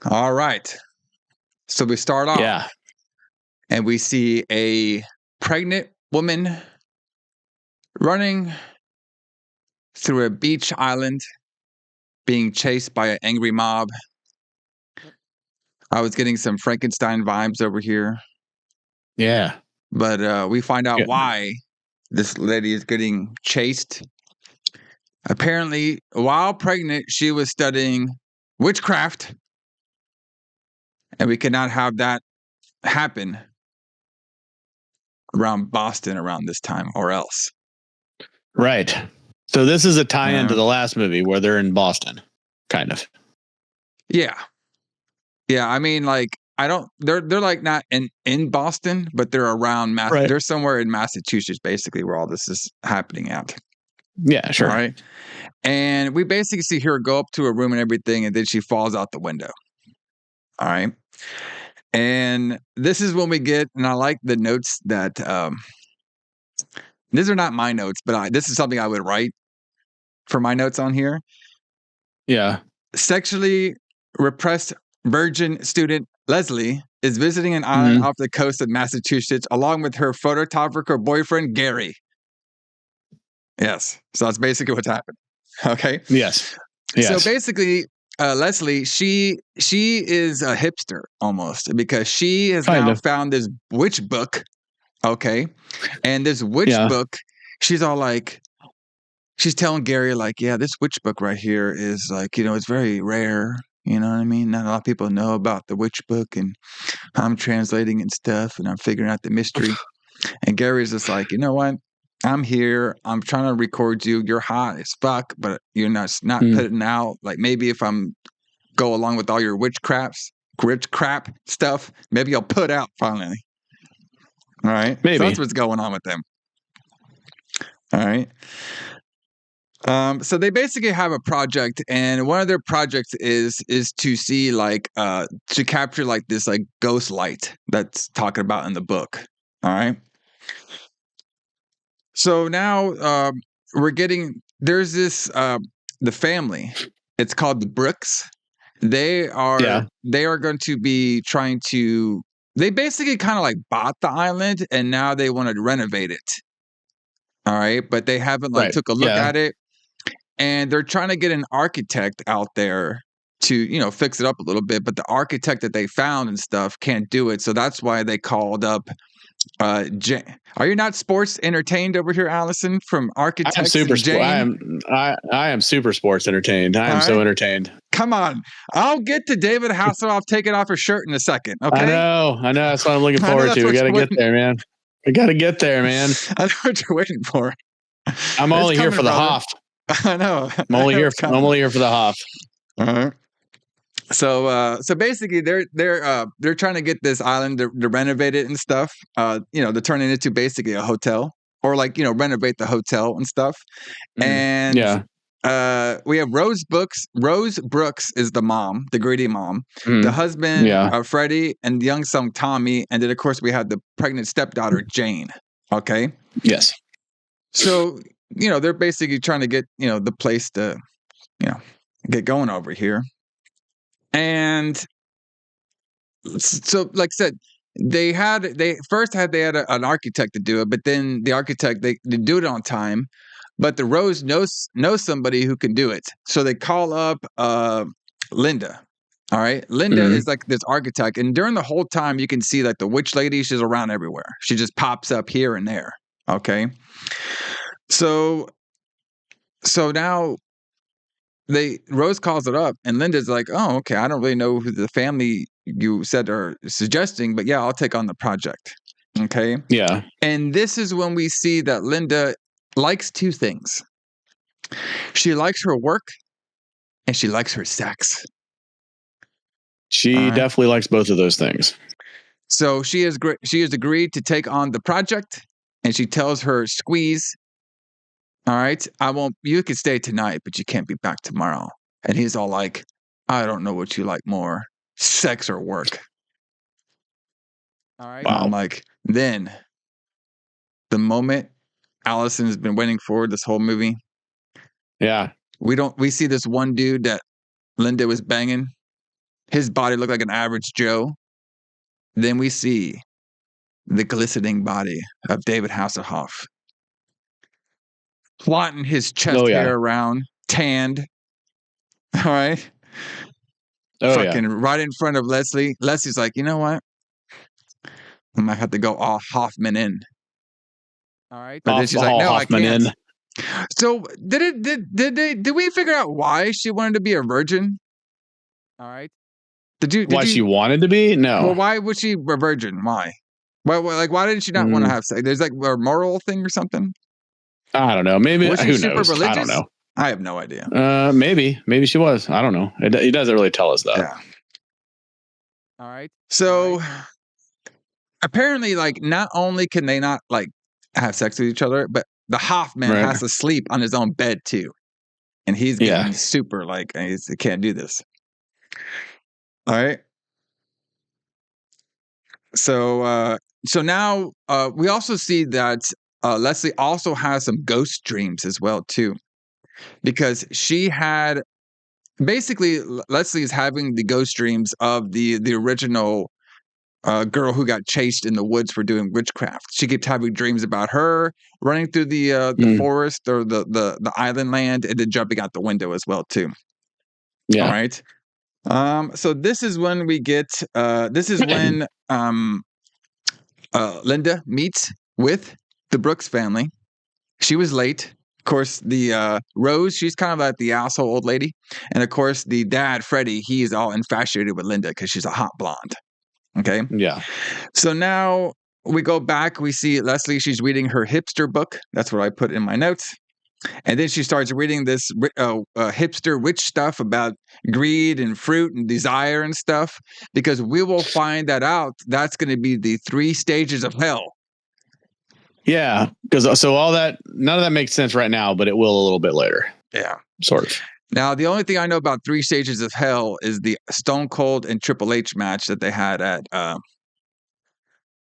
All right. So we start off. Yeah. And we see a pregnant woman running through a beach island, being chased by an angry mob. I was getting some Frankenstein vibes over here. Yeah. But we find out why this lady is getting chased. Apparently, while pregnant, she was studying witchcraft. And we cannot have that happen around Boston around this time, or else. Right. So this is a tie-in to the last movie where they're in Boston, kind of. Yeah. Yeah, I mean, like, they're like not in Boston, but they're around Right. They're somewhere in Massachusetts, basically, where all this is happening at. Yeah, sure. All right. And we basically see her go up to a room and everything, and then she falls out the window. All right. And this is when we get, and I like the notes that these are not my notes, but this is something I would write for my notes on here. Yeah. Sexually repressed virgin student Leslie is visiting an island off the coast of Massachusetts along with her photographer boyfriend Gary. Yes. So that's basically what's happened. Okay. Yes. Yes. So basically, Leslie, she is a hipster almost, because she has now found this witch book. Okay. And this witch book, she's all like, she's telling Gary, like, yeah, this witch book right here is like, it's very rare. You know what I mean? Not a lot of people know about the witch book, and I'm translating and stuff, and I'm figuring out the mystery. And Gary's just like, you know what? I'm here. I'm trying to record you. You're hot as fuck, but you're not putting out. Like, maybe if I'm go along with all your witch crap stuff, maybe I'll put out finally. All right. Maybe. So that's what's going on with them. All right. So they basically have a project, and one of their projects is to see to capture like this like ghost light that's talking about in the book. All right. So now there's this the family. It's called the Brooks. They are going to be trying to. They basically kind of like bought the island, and now they want to renovate it. All right, but they haven't took a look at it. And they're trying to get an architect out there to, fix it up a little bit. But the architect that they found and stuff can't do it. So that's why they called up Are you not sports entertained over here, Alison, from Architects? I am super sports entertained. I am so entertained. Come on. I'll get to David Hasselhoff taking off his shirt in a second. Okay. I know. That's what I'm looking forward to. We got to get there, man. We got to get there, man. I know what you're waiting for. I'm only here for the Hoff. I know. I'm only here for the Hoff. All right. So basically, they're trying to get this island to renovate it and stuff. To turn it into basically a hotel, or renovate the hotel and stuff. And we have Rose Brooks. Rose Brooks is the mom, the greedy mom. The husband, Freddie, and the young son Tommy, and then of course we have the pregnant stepdaughter Jane. Okay. Yes. So they're basically trying to get the place to get going over here. And so, like I said, they had an architect to do it, but then the architect they do it on time. But the Rose knows somebody who can do it, so they call up Linda. All right, Linda is like this architect, and during the whole time, you can see like the witch lady. She's around everywhere. She just pops up here and there. Okay, so now. Rose calls it up, and Linda's like, "Oh, okay. I don't really know who the family you said are suggesting, but yeah, I'll take on the project." Okay. Yeah. And this is when we see that Linda likes two things. She likes her work and she likes her sex. She definitely likes both of those things. So she has agreed to take on the project, and she tells her squeeze, all right, you can stay tonight, but you can't be back tomorrow. And he's all like, I don't know what you like more, sex or work. All right. Wow. And I'm like, then the moment Alison has been waiting for this whole movie. Yeah. We see this one dude that Linda was banging. His body looked like an average Joe. Then we see the glistening body of David Hasselhoff. Flaunting his chest hair around, tanned. All right. Fucking right in front of Leslie. Leslie's like, you know what? I might have to go all Hoffman in. All right. But then she's like, no, Hoffman I can't. In. So did we figure out why she wanted to be a virgin? All right. Why she wanted to be? No. Well, why was she a virgin? Why? Why did she not want to have sex? There's like a moral thing or something? I don't know. Maybe was she who super knows? Religious? I don't know. I have no idea. Maybe she was. I don't know. It doesn't really tell us that. Yeah. All right. So apparently, like, not only can they not like have sex with each other, but the Hoffman has to sleep on his own bed too, and he's getting super like he can't do this. All right. So now we also see that Leslie also has some ghost dreams as well too, because she had basically Leslie is having the ghost dreams of the original girl who got chased in the woods for doing witchcraft. She kept having dreams about her running through the forest or the island land and then jumping out the window as well too. Yeah. All right. So this is when we get when Linda meets with the Brooks family. She was late. Of course, the Rose, she's kind of like the asshole old lady. And of course, the dad, Freddie, he's all infatuated with Linda because she's a hot blonde. Okay. Yeah. So now we go back. We see Leslie. She's reading her hipster book. That's what I put in my notes. And then she starts reading this hipster witch stuff about greed and fruit and desire and stuff, because we will find that out. That's going to be the 3 stages of hell. Yeah, because so all that, none of that makes sense right now, but it will a little bit later. Yeah, sort of. Now, the only thing I know about 3 stages of hell is the Stone Cold and Triple H match that they had at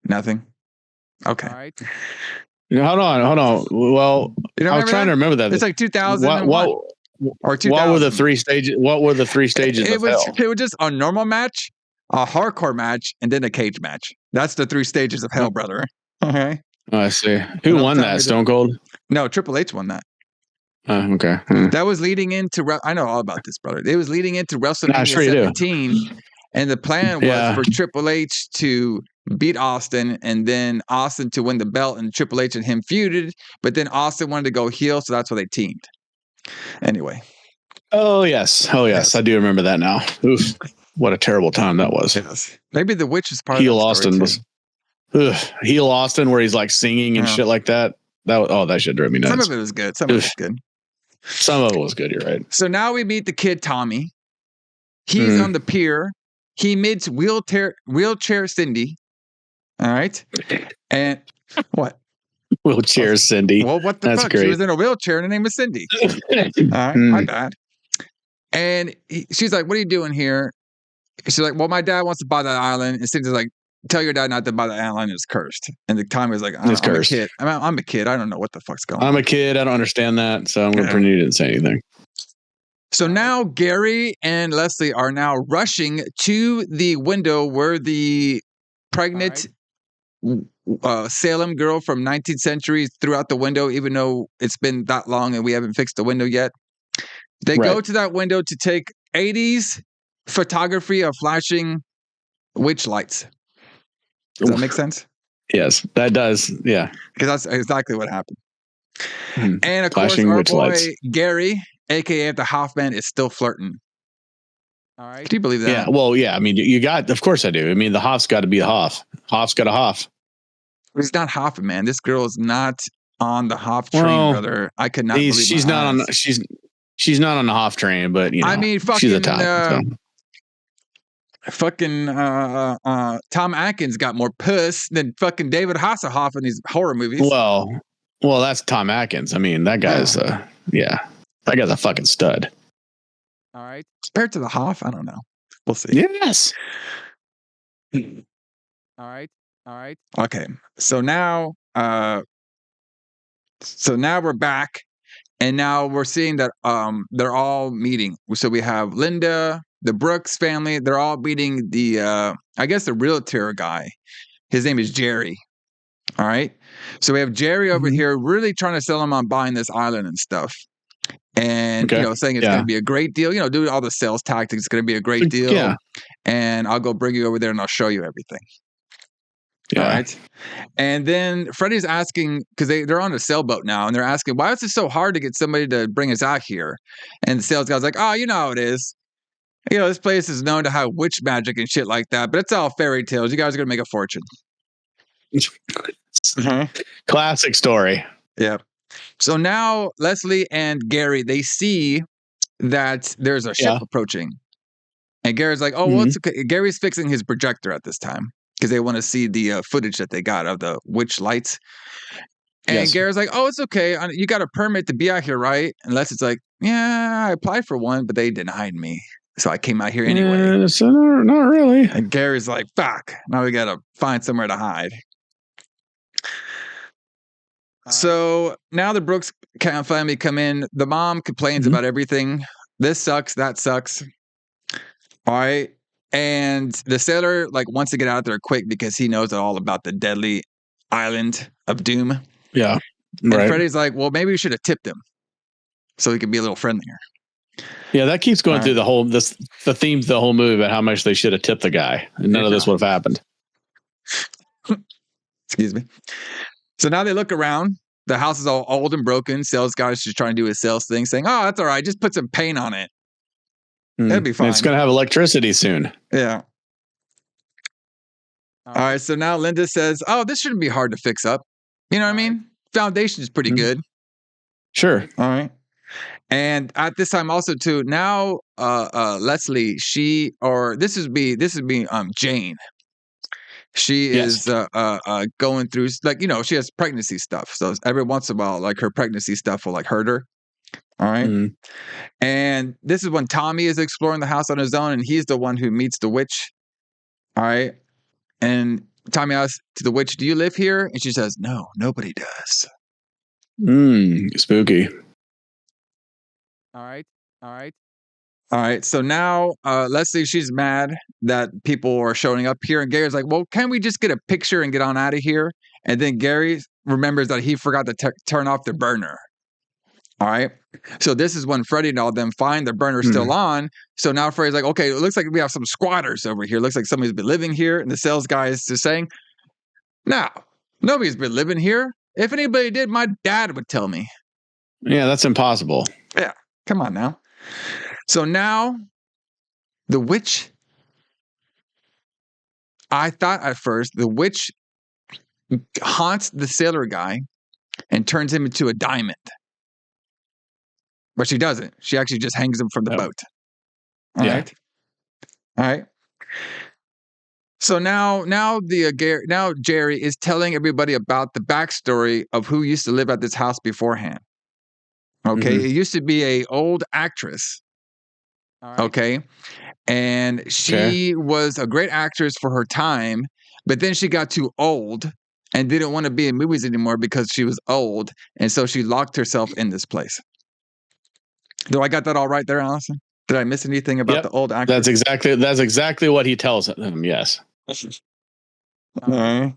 nothing. Okay. All right. Hold on. Well, I was trying to remember that. It's like 2001 or 2000. What were the 3 stages? What were the 3 stages of hell? It was just a normal match, a hardcore match, and then a cage match. That's the 3 stages of hell, brother. Okay. Oh, I see. Who won that? Stone Cold? No, Triple H won that. Okay. That was leading into. I know all about this, brother. It was leading into WrestleMania 17, and the plan was for Triple H to beat Austin, and then Austin to win the belt, and Triple H and him feuded. But then Austin wanted to go heel, so that's why they teamed. Anyway. Oh yes. I do remember that now. Oof, what a terrible time that was. Yes. Maybe the witch is part heel of the Austin was. Heel Austin, where he's like singing and shit like that. That shit drove me nuts. Some of it was good. Some of it was good. You're right. So now we meet the kid Tommy. He's on the pier. He meets wheelchair Cindy. All right. And what? Wheelchair Cindy. Well, what the That's fuck? Great. She was in a wheelchair and her name was Cindy. All right. My bad. And she's like, what are you doing here? She's like, well, my dad wants to buy that island. And Cindy's like, tell your dad not to buy that island. It's cursed. And the Tommy's like, I'm a kid. I'm a kid. I don't know what the fuck's going on. I'm a kid. I don't understand that. So I'm going to pretend you didn't say anything. So now Gary and Leslie are now rushing to the window where the pregnant Salem girl from 19th century threw out the window, even though it's been that long and we haven't fixed the window yet. They go to that window to take 80s photography of flashing witch lights. Does that make sense? Yes, that does. Yeah. Because that's exactly what happened. And of course, our boy Gary, a.k.a. the Hoffman, is still flirting. All right. Do you believe that? Yeah. Well, yeah. I mean, you got, of course I do. I mean, the Hoff's got to be a Hoff. Hoff's got a Hoff. He's not Hoffman, man. This girl is not on the Hoff train, Well, brother. I could not believe she's my not on. eyes. She's not on the Hoff train, but you know, I mean, she's a fucking top. Tom Atkins got more puss than fucking David Hasselhoff in these horror movies. Well, that's Tom Atkins. I mean, that guy's that guy's a fucking stud. All right. Compared to the Hoff, I don't know. We'll see. Yes. All right. Okay. So now we're back, and now we're seeing that they're all meeting. So we have Linda, the Brooks family, they're all meeting the I guess the realtor guy. His name is Jerry. All right. So we have Jerry over here really trying to sell him on buying this island and stuff. And saying it's going to be a great deal, doing all the sales tactics, it's going to be a great deal. Yeah. And I'll go bring you over there and I'll show you everything. Yeah. All right. And then Freddie's asking, because they're on a sailboat now, and they're asking, why is it so hard to get somebody to bring us out here? And the sales guy's like, oh, you know how it is. This place is known to have witch magic and shit like that, but it's all fairy tales. You guys are going to make a fortune. Classic story. Yeah. So now Leslie and Gary, they see that there's a ship approaching. And Gary's like, oh, well, it's okay. Gary's fixing his projector at this time because they want to see the footage that they got of the witch lights. And Gary's like, oh, it's okay. You got a permit to be out here, right? And Leslie's like, yeah, I applied for one, but they denied me. So I came out here anyway. So not really. And Gary's like, fuck. Now we got to find somewhere to hide. So now the Brooks family come in. The mom complains about everything. This sucks. That sucks. All right. And the sailor wants to get out there quick because he knows all about the deadly island of doom. Yeah. And Freddie's like, well, maybe we should have tipped him so he could be a little friendlier. Yeah, that keeps going through the theme of the whole movie about how much they should have tipped the guy. And none of this would have happened. Excuse me. So now they look around. The house is all old and broken. Sales guy's just trying to do his sales thing, saying, oh, that's all right. Just put some paint on it. That'd be fine. It's going to have electricity soon. Yeah. All right. So now Linda says, oh, this shouldn't be hard to fix up. You know what I mean? Foundation is pretty good. Sure. All right. And at this time also too, now Leslie, this is Jane. She is going through she has pregnancy stuff. So every once in a while, her pregnancy stuff will hurt her. All right. And this is when Tommy is exploring the house on his own, and he's the one who meets the witch. All right. And Tommy asks to the witch, do you live here? And she says, no, nobody does. Spooky. All right. So now Leslie, she's mad that people are showing up here. And Gary's like, well, can we just get a picture and get on out of here? And then Gary remembers that he forgot to turn off the burner. All right. So this is when Freddie and all them find the burner still on. So now Freddie's like, okay, it looks like we have some squatters over here. It looks like somebody's been living here. And the sales guy is just saying, no, nobody's been living here. If anybody did, my dad would tell me. Yeah, that's impossible. Yeah. Come on now. So now the witch, I thought at first the witch haunts the sailor guy and turns him into a diamond. But she doesn't. She actually just hangs him from the boat. All right. So now Jerry is telling everybody about the backstory of who used to live at this house beforehand. Okay. It used to be an old actress. All right. Okay. And she was a great actress for her time, but then she got too old and didn't want to be in movies anymore because she was old. And so she locked herself in this place. Do I got that all right there, Alison? Did I miss anything about the old actress? That's exactly what he tells them. Yes. All right.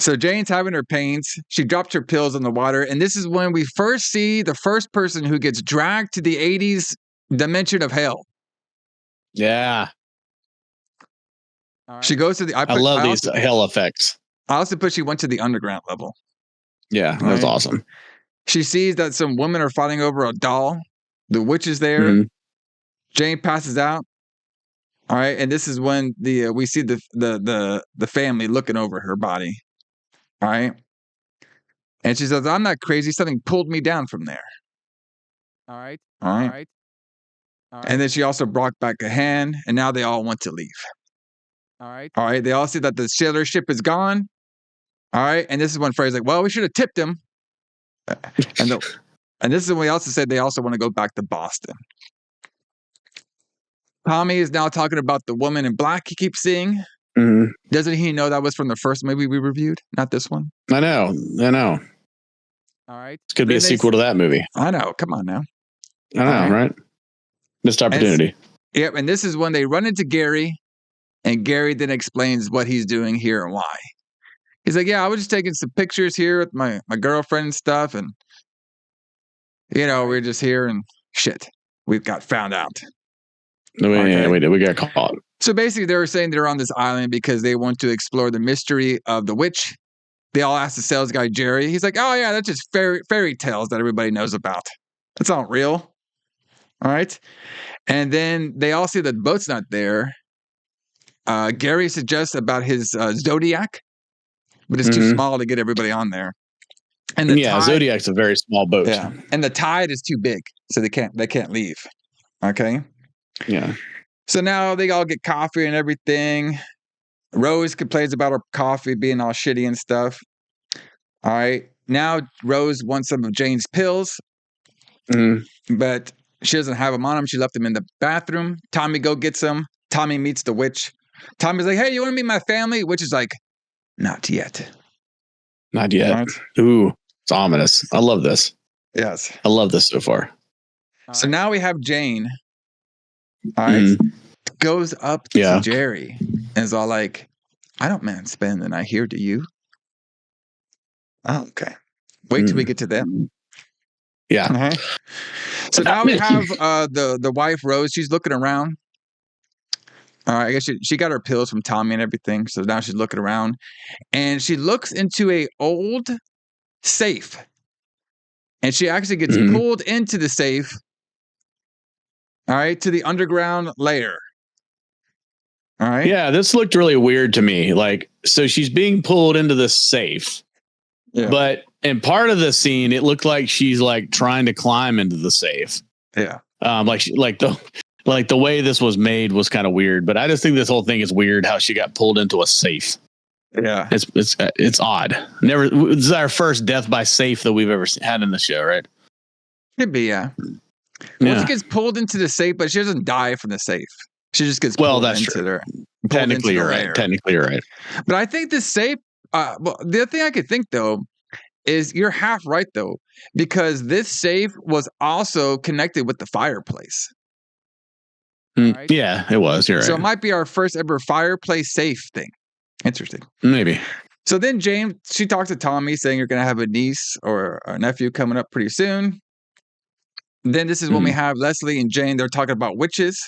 So Jane's having her pains. She dropped her pills in the water. And this is when we first see the first person who gets dragged to the 80s dimension of hell. Yeah. All right. She goes to the... I love these hell effects. I also put she went to the underground level. Yeah, that was awesome. She sees that some women are fighting over a doll. The witch is there. Jane passes out. All right. And this is when we see the family looking over her body. All right. And she says, I'm not crazy. Something pulled me down from there. All right. All All right. right. All right. And then she also brought back a hand, and now they all want to leave. All right. All right. They all see that the sailor ship is gone. All right. And this is when Freddy's like, well, we should have tipped him. And this is when we also said they also want to go back to Boston. Tommy is now talking about the woman in black he keeps seeing. Mhm. Doesn't he know that was from the first movie we reviewed? Not this one. I know. All right. This could be a Then they- sequel to that movie. I know. Come on now. I know, right? Missed opportunity. Yep. And this is when they run into Gary, and Gary then explains what he's doing here and why. He's like, yeah, I was just taking some pictures here with my girlfriend and stuff. And, we're just here and shit. We got found out. We got caught. So basically, they were saying they're on this island because they want to explore the mystery of the witch. They all asked the sales guy, Jerry. He's like, oh, yeah, that's just fairy tales that everybody knows about. That's not real. All right. And then they all see that the boat's not there. Gary suggests about his Zodiac, but it's too small to get everybody on there. And Zodiac's a very small boat. Yeah. And the tide is too big, so they can't leave. Okay. Yeah. So now they all get coffee and everything. Rose complains about her coffee being all shitty and stuff. All right. Now Rose wants some of Jane's pills, but she doesn't have them on him. She left them in the bathroom. Tommy go gets them. Tommy meets the witch. Tommy's like, hey, you want to meet my family? Witch is like, not yet. Not yet. Right. Ooh, it's ominous. I love this. Yes. I love this so far. So now we have Jane. All right. Goes up to Jerry and is all like, I don't mind spending the night here, do you? Oh, okay. Wait till we get to them. Yeah. Okay. So now we have the wife, Rose. She's looking around. I guess she got her pills from Tommy and everything. So now she's looking around. And she looks into a old safe. And she actually gets pulled into the safe. All right. To the underground layer. All right. Yeah, this looked really weird to me. Like, so she's being pulled into this safe. Yeah. But in part of the scene, it looked like she's like trying to climb into the safe. Yeah. Like the way this was made was kind of weird. But I just think this whole thing is weird. How she got pulled into a safe. Yeah. It's odd. This is our first death by safe that we've ever had in the show, right? Could be, yeah. Well, she gets pulled into the safe, but she doesn't die from the safe. She just gets pulled into true. Pulled Technically, into you're right. Technically, you're right. But I think the safe. Well, the other thing I could think though is you're half right though, because this safe was also connected with the fireplace. Right. Yeah, it was. You're right. So it might be our first ever fireplace safe thing. Interesting. Maybe. So then Jane, she talks to Tommy saying you're going to have a niece or a nephew coming up pretty soon. Then this is when we have Leslie and Jane. They're talking about witches,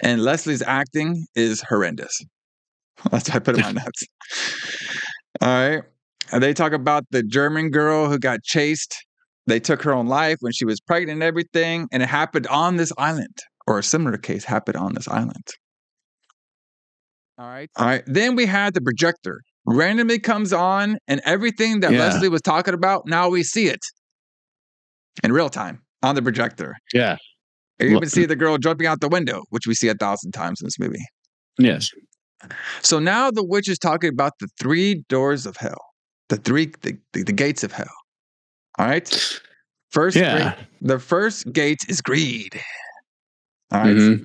and Leslie's acting is horrendous. That's what I put in my notes. All right. And they talk about the German girl who got chased. They took her own life when she was pregnant and everything, and it happened on this island, or a similar case happened on this island. All right. All right. Then we had the projector. Randomly comes on, and everything that Leslie was talking about, now we see it in real time on the projector. Yeah. You even see the girl jumping out the window, which we see 1,000 times in this movie. Yes. So now the witch is talking about the 3 doors of hell, the gates of hell. All right. The first gate is greed. All right.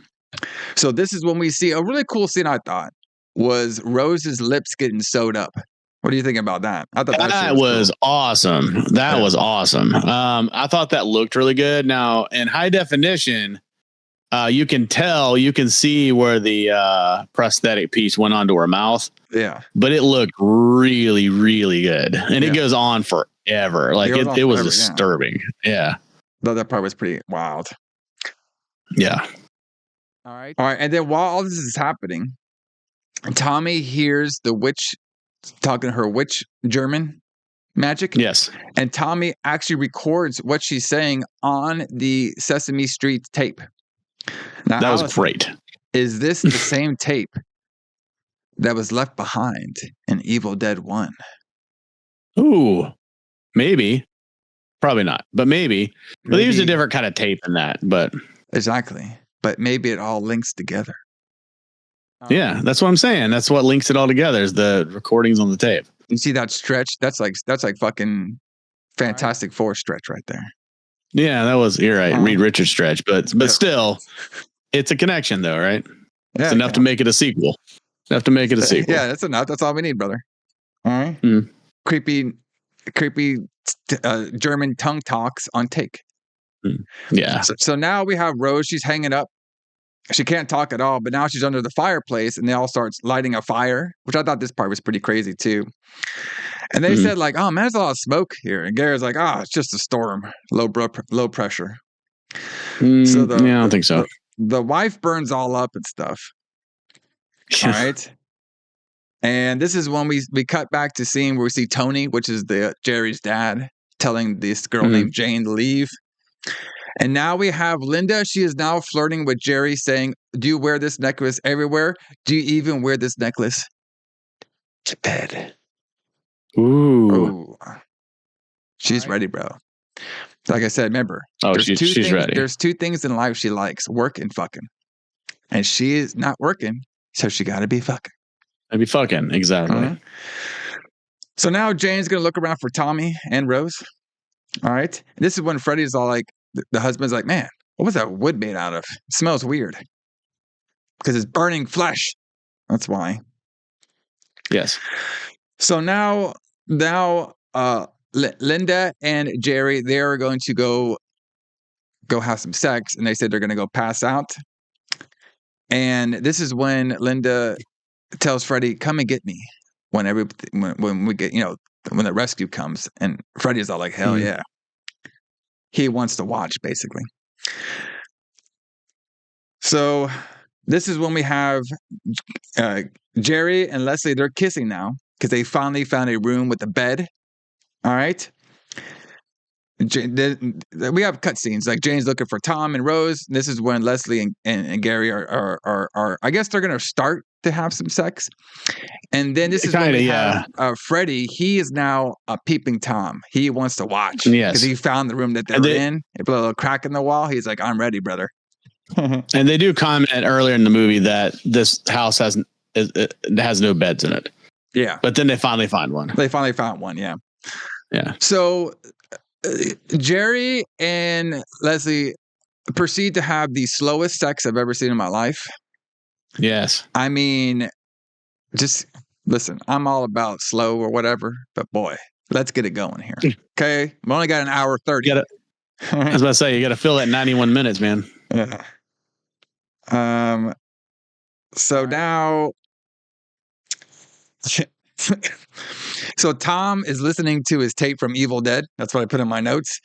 So this is when we see a really cool scene. I thought was Rose's lips getting sewed up. What do you think about that? I thought that was cool. Awesome. That was awesome. I thought that looked really good. Now in high definition, you can see where the prosthetic piece went onto her mouth. Yeah. But it looked really, really good. And it goes on forever. Like it was disturbing. Yeah. That part was pretty wild. Yeah. All right. And then while all this is happening, Tommy hears the witch talking her witch German magic. Yes. And Tommy actually records what she's saying on the Sesame Street tape. Now, that was Alison, great. Is this the same tape that was left behind in Evil Dead 1? Ooh. Maybe. Probably not, but maybe. But they used a different kind of tape in that. But exactly. But maybe it all links together. yeah, that's what I'm saying. That's what links it all together is the recordings on the tape. You see that stretch? That's like fucking Fantastic Four stretch right there. Yeah, that was, you're right. Reed Richards stretch, but still, it's a connection though, right? It's enough to make it a sequel. Enough to make it a sequel. Yeah, that's enough. That's all we need, brother. All right. Creepy German tongue talks on take. Yeah. So now we have Rose. She's hanging up. She can't talk at all, but now she's under the fireplace and they all start lighting a fire, which I thought this part was pretty crazy too. And they said like, oh man, there's a lot of smoke here. And Gary's like, it's just a storm, low pressure. So I don't think so. The wife burns all up and stuff. All right. And this is when we cut back to scene where we see Tony, which is Jerry's dad, telling this girl named Jane to leave. And now we have Linda. She is now flirting with Jerry, saying, do you wear this necklace everywhere? Do you even wear this necklace to bed? Ooh. She's ready, bro. Like I said, remember, she's ready. There's two things in life she likes, work and fucking. And she is not working, so she got to be fucking. I'd be fucking, exactly. So now Jane's going to look around for Tommy and Rose. All right. And this is when Freddy's all like, the husband's like, man, what was that wood made out of? It smells weird. Because it's burning flesh. That's why. Yes. So now Linda and Jerry, they're going to go have some sex. And they said they're going to go pass out. And this is when Linda tells Freddy, come and get me when we get, when the rescue comes. And Freddy's all like, hell yeah. He wants to watch, basically. So this is when we have Jerry and Leslie. They're kissing now because they finally found a room with a bed. All right. We have cutscenes like Jane's looking for Tom and Rose. This is when Leslie and Gary are I guess they're going to start to have some sex. And then this is when we have Freddy. He is now peeping Tom. He wants to watch because he found the room that they're in. They put a little crack in the wall. He's like, I'm ready, brother. And they do comment earlier in the movie that this house has no beds in it. Yeah. But then they finally find one. They finally found one. Yeah. Yeah. So Jerry and Leslie proceed to have the slowest sex I've ever seen in my life. Yes. I mean, just listen, I'm all about slow or whatever, but boy, let's get it going here. Okay. We only got an hour 30. I was about to say, you got to fill that 91 minutes, man. Yeah. So now, so Tom is listening to his tape from Evil Dead. That's what I put in my notes.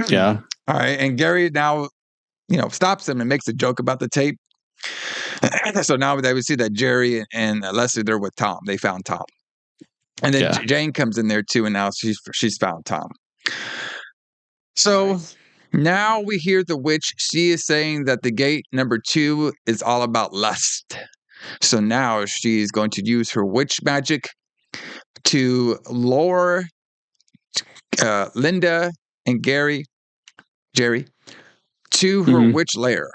Yeah. All right. And Gary now, stops him and makes a joke about the tape. So now they would see that Jerry and Leslie, they're with Tom. They found Tom. And then Jane comes in there too, and now she's found Tom. So now we hear the witch. She is saying that the gate number 2 is all about lust. So now she's going to use her witch magic to lure Linda and Jerry to her witch lair.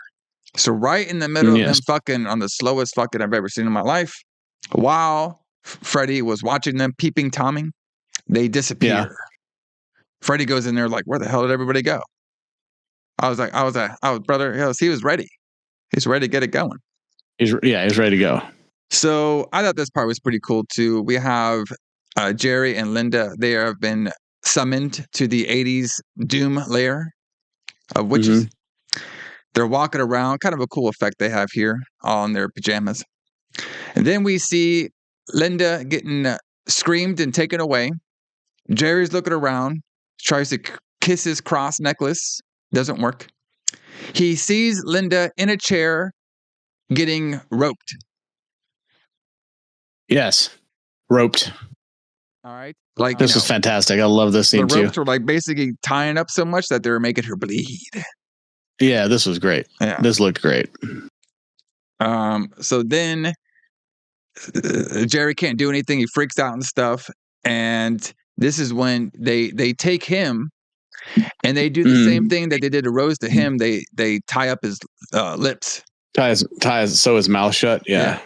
So right in the middle of them fucking on the slowest fucking I've ever seen in my life, while Freddy was watching them peeping Tommy, they disappear. Yeah. Freddy goes in there like, where the hell did everybody go? I was brother, he was ready. He's ready to get it going. He's ready to go. So I thought this part was pretty cool too. We have Jerry and Linda. They have been summoned to the 80s doom lair of witches. They're walking around, kind of a cool effect they have here on their pajamas. And then we see Linda getting screamed and taken away. Jerry's looking around, tries to kiss his cross necklace. Doesn't work. He sees Linda in a chair getting roped. Yes. Roped. All right. Like this was fantastic. I love this scene too. The ropes were like basically tying up so much that they were making her bleed. Yeah, this was great. Yeah. This looked great. So then Jerry can't do anything. He freaks out and stuff. And this is when they take him and they do the same thing that they did to Rose to him. They tie up his lips. Ties so his mouth shut. Yeah.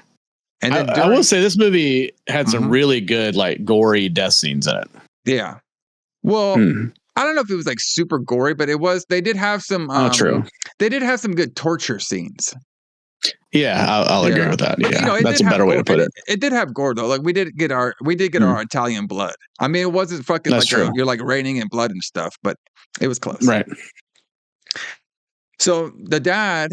And then I will say this movie had some really good, like, gory death scenes in it. Yeah. Well, I don't know if it was like super gory, but they did have some. True. They did have some good torture scenes. Yeah, I'll agree with that. Yeah, that's a better way to put it. It did have gore though. Like we did get our Italian blood. I mean, it wasn't fucking That's like true. you're like raining in blood and stuff, but it was close. Right. So the dad,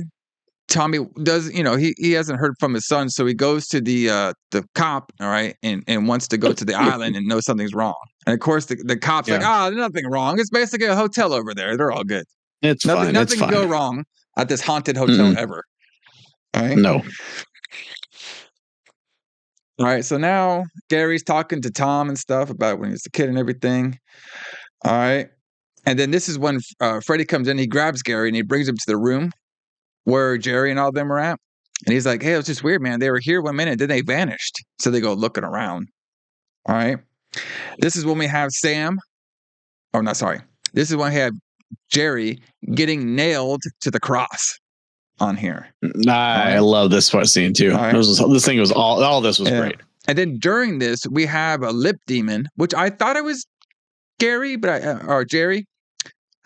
Tommy, does he hasn't heard from his son, so he goes to the cop, all right, and wants to go to the island and knows something's wrong. And of course, the cop's like, there's nothing wrong. It's basically a hotel over there. They're all good. It's fine. Nothing can go wrong at this haunted hotel ever. All right. No. All right. So now Gary's talking to Tom and stuff about when he was a kid and everything. All right. And then this is when Freddy comes in. He grabs Gary and he brings him to the room where Jerry and all of them are at. And he's like, hey, it was just weird, man. They were here 1 minute, then they vanished. So they go looking around. All right. This is when we have Sam. Oh, no, sorry. This is when we have Jerry getting nailed to the cross on here. I love this part scene too. Right. This thing was all this was great. And then during this, we have a lip demon, which I thought it was Gary, or Jerry,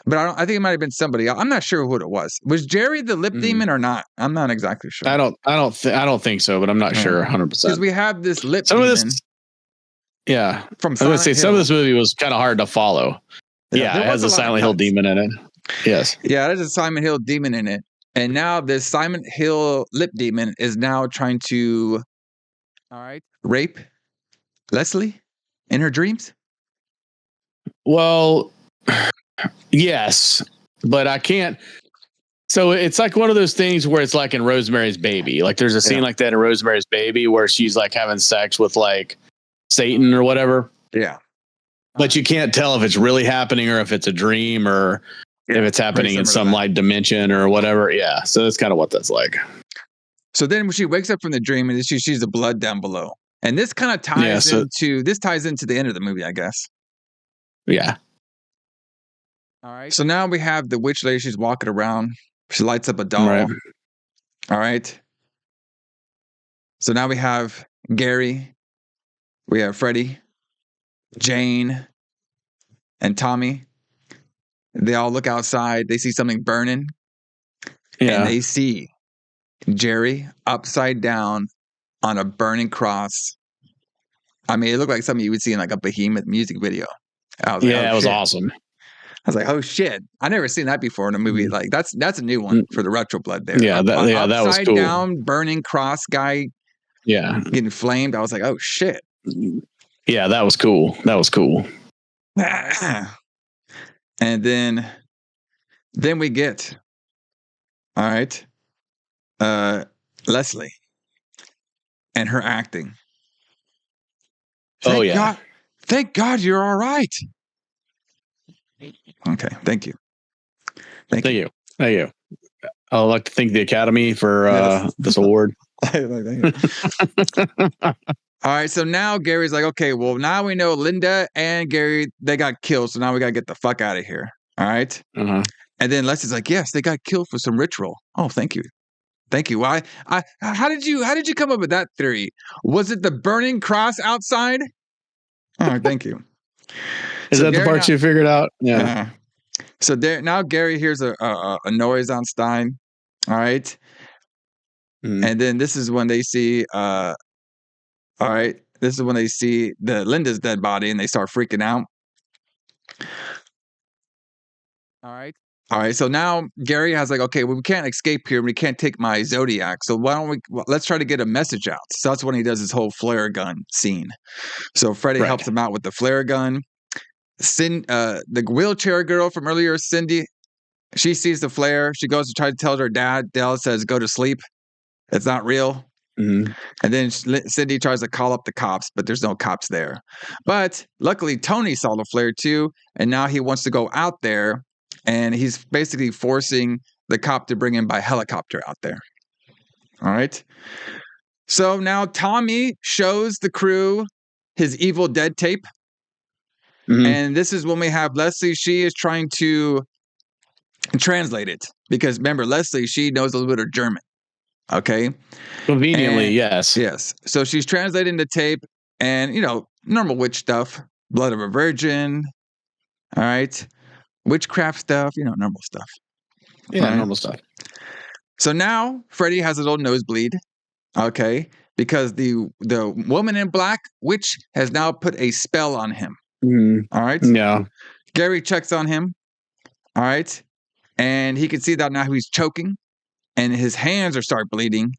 but I think it might have been somebody else. I'm not sure who it was. Was Jerry the lip demon or not? I'm not exactly sure. I don't think so, but I'm not sure 100%. Because we have this lip some demon. Of this, yeah. From I was gonna say Hill. some of this movie was kind of hard to follow. Yeah, it has a Silent Hill demon in it. Yes. Yeah, there's a Silent Hill demon in it. And now this Silent Hill lip demon is now trying to rape Leslie in her dreams. Well, yes, but I can't. So it's like one of those things where it's like in Rosemary's Baby. Like there's a scene like that in Rosemary's Baby where she's like having sex with like Satan or whatever. Yeah. But you can't tell if it's really happening or if it's a dream or if it's happening in some like dimension or whatever. Yeah. So that's kind of what that's like. So then when she wakes up from the dream and she sees the blood down below. And this kind of ties into the end of the movie, I guess. Yeah. All right. So now we have the witch lady. She's walking around. She lights up a doll. Right. All right. So now we have Gary. We have Freddy, Jane, and Tommy. They all look outside. They see something burning. Yeah. And they see Jerry upside down on a burning cross. I mean, it looked like something you would see in like a Behemoth music video. It was awesome. I was like, oh shit. I never seen that before in a movie. Like that's a new one for the Retro Blood there. Yeah, that was cool. Upside down burning cross guy. Yeah. Getting flamed. I was like, oh shit. Yeah, that was cool. And then we get, all right, Leslie and her acting. Thank God you're all right. Okay, thank you. Thank you. I'd like to thank the Academy for this award. All right, so now Gary's like, okay, well, now we know Linda and Gary, they got killed, so now we got to get the fuck out of here. All right? Uh-huh. And then Leslie's like, yes, they got killed for some ritual. Oh, thank you. Thank you. Why? How did you come up with that theory? Was it the burning cross outside? All right, thank you. Is that Gary, the part you figured out? Yeah. So now Gary hears a noise on Stein. All right. And then this is when they see all right. This is when they see Linda's dead body and they start freaking out. All right. So now Gary has like, okay, well, we can't escape here. We can't take my Zodiac. So why don't let's try to get a message out. So that's when he does his whole flare gun scene. So Freddy helps him out with the flare gun. The wheelchair girl from earlier, Cindy, she sees the flare. She goes to try to tell her dad. Dale says, go to sleep. It's not real. Mm-hmm. And then Cindy tries to call up the cops, but there's no cops there. But luckily, Tony saw the flare too, and now he wants to go out there, and he's basically forcing the cop to bring him by helicopter out there. All right. So now Tommy shows the crew his Evil Dead tape. And this is when we have Leslie. She is trying to translate it because remember, Leslie, she knows a little bit of German. Okay. Conveniently, And- yes. Yes. So she's translating the tape and, normal witch stuff, blood of a virgin. All right. Witchcraft stuff, normal stuff. Yeah, Right. normal stuff. So now Freddy has a little nosebleed. Okay. Because the woman in black witch has now put a spell on him. All right. Yeah. Gary checks on him. All right. And he can see that now he's choking and his hands are start bleeding.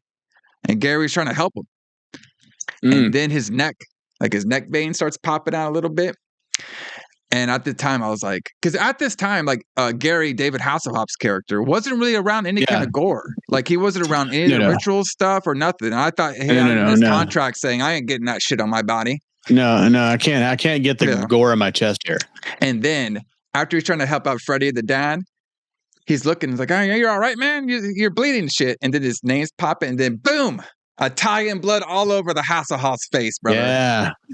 And Gary's trying to help him. And then his neck vein starts popping out a little bit. And at the time, I was like, because at this time, like Gary, David Hasselhoff's character, wasn't really around any kind of gore. Like he wasn't around any of the ritual stuff or nothing. And I thought he had in his contract saying, I ain't getting that shit on my body. No, I can't. I can't get the gore in my chest here. And then after he's trying to help out Freddy, the dad, he's looking, he's like, oh, yeah, you're all right, man. You're bleeding and shit. And then his name's popping, and then boom, Italian blood all over the Hasselhoff's face, brother.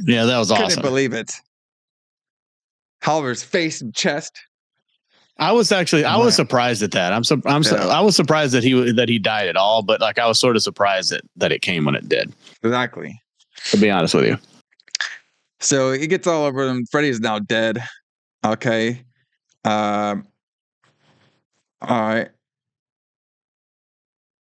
Yeah, that was awesome. Couldn't believe it. Oliver's face and chest. I was surprised at that. I was surprised that he died at all, but like I was sort of surprised that it came when it did. Exactly. To be honest with you. So he gets all over him. Freddy is now dead. Okay. All right.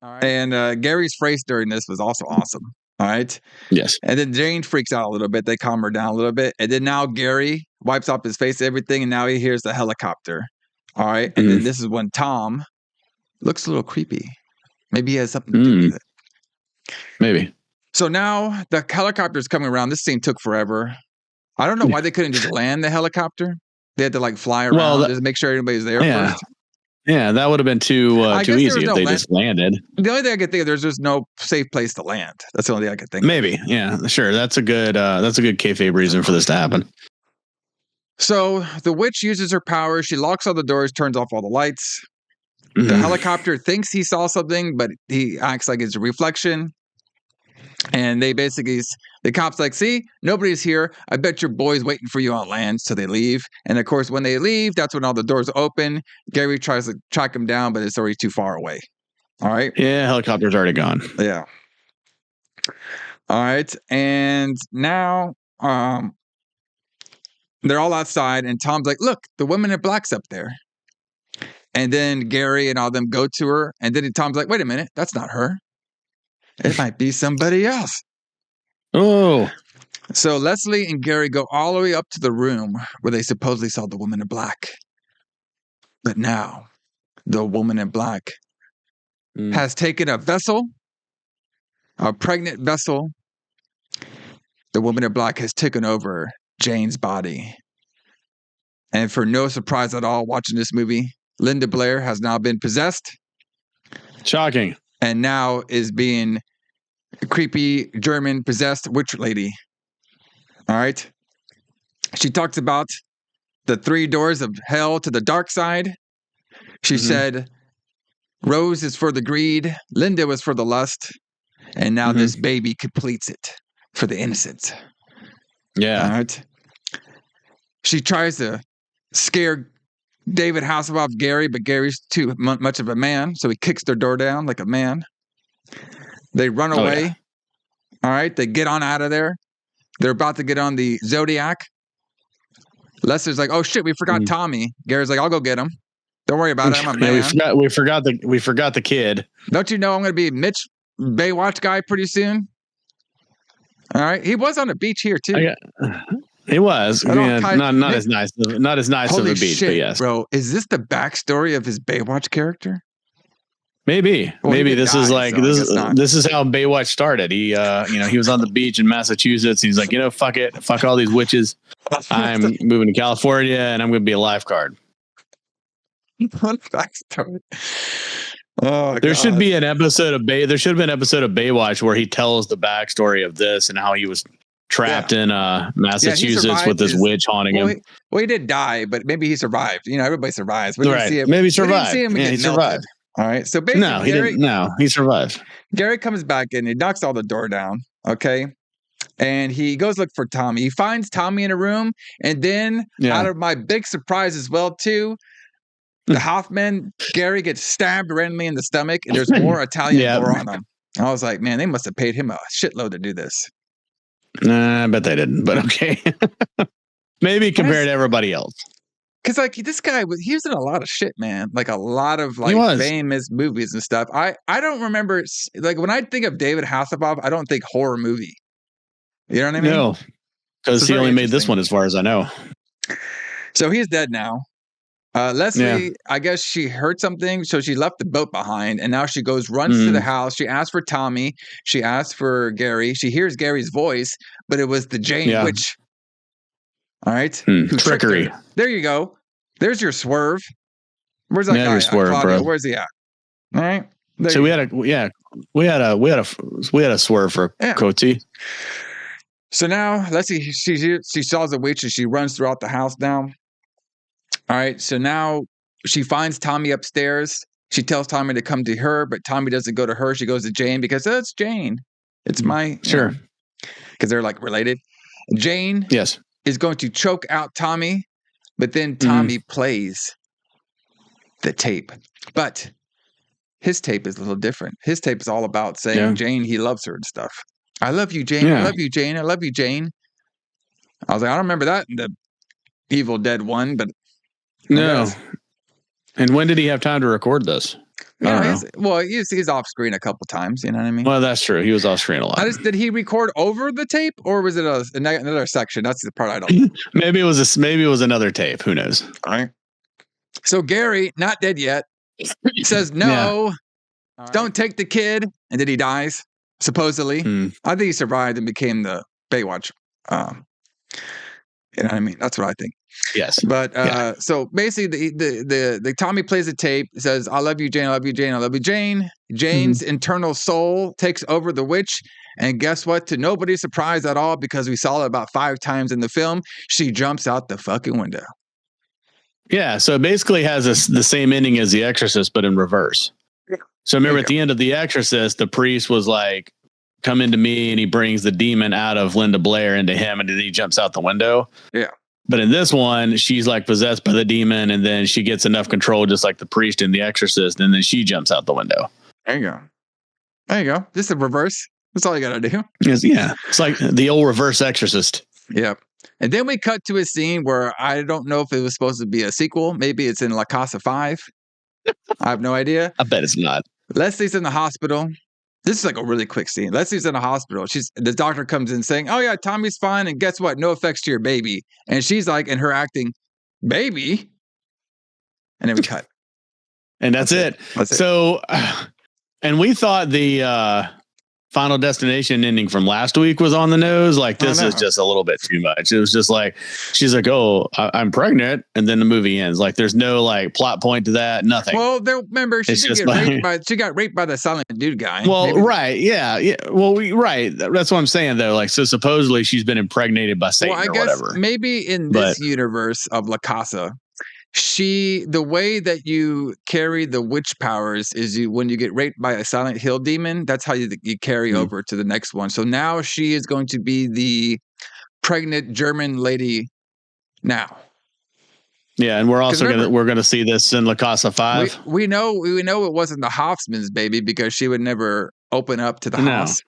And Gary's face during this was also awesome. All right. Yes. And then Jane freaks out a little bit. They calm her down a little bit. And then now Gary wipes off his face, everything. And now he hears the helicopter. All right. And then this is when Tom looks a little creepy. Maybe he has something to do with it. Maybe. So now the helicopter's coming around. This scene took forever. I don't know why they couldn't just land the helicopter. They had to like fly around just make sure everybody's there first. Yeah, that would have been too easy if they just landed. The only thing I could think of, there's just no safe place to land. That's the only thing I could think. Maybe, yeah, sure. That's a good kayfabe reason for this to happen. So the witch uses her power. She locks all the doors, turns off all the lights. The helicopter thinks he saw something, but he acts like it's a reflection. And they basically, the cops like, see, nobody's here. I bet your boy's waiting for you on land. So they leave. And of course, when they leave, that's when all the doors open. Gary tries to track him down, but it's already too far away. All right. Yeah, helicopter's already gone. Yeah. All right. And now they're all outside. And Tom's like, look, the woman in black's up there. And then Gary and all them go to her. And then Tom's like, wait a minute. That's not her. It might be somebody else. Oh. So Leslie and Gary go all the way up to the room where they supposedly saw the woman in black. But now, the woman in black has taken a vessel, a pregnant vessel. The woman in black has taken over Jane's body. And for no surprise at all, watching this movie, Linda Blair has now been possessed. Shocking. And now is being a creepy German possessed witch lady. All right. She talks about the 3 doors of hell to the dark side. She said, Rose is for the greed. Linda was for the lust. And now this baby completes it for the innocent. Yeah. All right. She tries to scare David Hasselhoff Gary, but Gary's too much of a man, so he kicks their door down like a man. They run away. Yeah. All right, they get on out of there. They're about to get on the Zodiac. Lester's like, "Oh shit, we forgot Tommy." Gary's like, "I'll go get him. Don't worry about it. I'm a man." We forgot the kid. Don't you know I'm going to be Mitch Baywatch guy pretty soon? All right, he was on the beach here too. He was. Yeah, not as nice. Not as nice of a beach, shit, but yes. Bro, is this the backstory of his Baywatch character? Maybe. Well, maybe this is like so this is how Baywatch started. He he was on the beach in Massachusetts. He's like, fuck it. Fuck all these witches. I'm moving to California and I'm going to be a lifeguard. What backstory? Oh, there should be an episode of there should have been an episode of Baywatch where he tells the backstory of this and how he was trapped in Massachusetts with this witch haunting him. He did die, but maybe he survived. Everybody survives. We didn't see him. Maybe he survived. We didn't see him he survived. All right. So basically, no, he didn't. No, he survived. Gary comes back in. He knocks all the door down. Okay. and he goes look for Tommy. He finds Tommy in a room, and then out of my big surprise as well too, the Hoffman Gary gets stabbed randomly in the stomach, and there's more Italian gore on him. I was like, man, they must have paid him a shitload to do this. Nah, I bet they didn't, but okay. Maybe compared to everybody else. Because like this guy he was in a lot of shit, man. Like a lot of like famous movies and stuff. I don't remember, like when I think of David Hasselhoff, I don't think horror movie. You know what I mean? No, because he only made this one as far as I know. So he's dead now. Leslie, I guess she heard something, so she left the boat behind, and now she runs to the house. She asks for Tommy. She asks for Gary. She hears Gary's voice, but it was the Jane witch. All right, trickery. There you go. There's your swerve. Where's that guy? Your swerve, bro. Where's he at? All right. So we had a swerve for Coty. So now Leslie, she saw the witch and she runs throughout the house now. All right. So now she finds Tommy upstairs. She tells Tommy to come to her, but Tommy doesn't go to her. She goes to Jane because it's Jane. It's my because they're like related. Jane is going to choke out Tommy, but then Tommy plays the tape. But his tape is a little different. His tape is all about saying Jane, he loves her and stuff. I love you, Jane. I love you, Jane. I love you, Jane. I was like, I don't remember that in the Evil Dead one, but no. And when did he have time to record this? He's off screen a couple times. You know what I mean? Well, that's true. He was off screen a lot. Did he record over the tape, or was it another section? That's the part I don't know. Maybe it was another tape. Who knows? All right. So Gary, not dead yet, says no. Don't take the kid, and then he dies. Supposedly, I think he survived and became the Baywatch. You know what I mean? That's what I think. Yes. But so basically, the Tommy plays the tape. Says, "I love you, Jane. I love you, Jane. I love you, Jane." Jane's internal soul takes over the witch, and guess what? To nobody's surprise at all, because we saw it about 5 times in the film, she jumps out the fucking window. Yeah. So it basically has the same ending as The Exorcist, but in reverse. So remember at the end of The Exorcist, the priest was like, come into me, and he brings the demon out of Linda Blair into him, and then he jumps out the window. Yeah. But in this one, she's like possessed by the demon, and then she gets enough control, just like the priest in The Exorcist, and then she jumps out the window. There you go. There you go. This is a reverse. That's all you got to do. It's like the old reverse Exorcist. Yep. And then we cut to a scene where I don't know if it was supposed to be a sequel. Maybe it's in La Casa 5. I have no idea. I bet it's not. Leslie's in the hospital. This is like a really quick scene. Leslie's in the hospital. The doctor comes in saying, "Oh yeah, Tommy's fine, and guess what? No effects to your baby." And she's like, in her acting, "Baby," and then we cut. And that's it. So, and we thought the Final Destination ending from last week was on the nose. Like, this is just a little bit too much. It was just like, she's like, "Oh, I'm pregnant," and then the movie ends. Like, there's no like plot point to that. Nothing. Well, remember, she got raped by the silent dude guy. Well, maybe. Right, yeah. Well, right. That's what I'm saying though. Like, so supposedly she's been impregnated by Satan or whatever. Maybe in this universe of La Casa, the way that you carry the witch powers is when you get raped by a Silent Hill demon, that's how you carry over to the next one. So now she is going to be the pregnant German lady now. Yeah, and we're also gonna see this in La Casa 5. We know it wasn't the Hoffman's baby, because she would never open up to the house.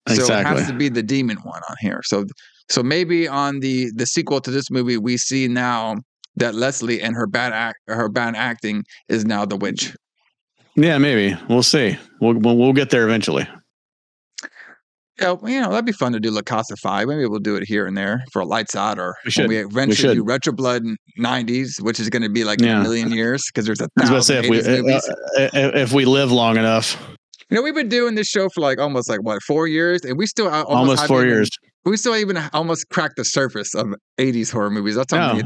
So it has to be the demon one on here. So maybe on the sequel to this movie, we see now that Leslie and her bad acting is now the witch. Yeah, maybe. We'll see. We'll get there eventually. Yeah, that'd be fun to do La Casa 5. Maybe we'll do it here and there for a Lights Out, or when we eventually do Retro Blood 90s, which is going to be like a million years, because there's 1,000 movies. If we live long enough. We've been doing this show for like almost 4 years, and we still almost 4 years. We still even almost cracked the surface of 80s horror movies. That's how many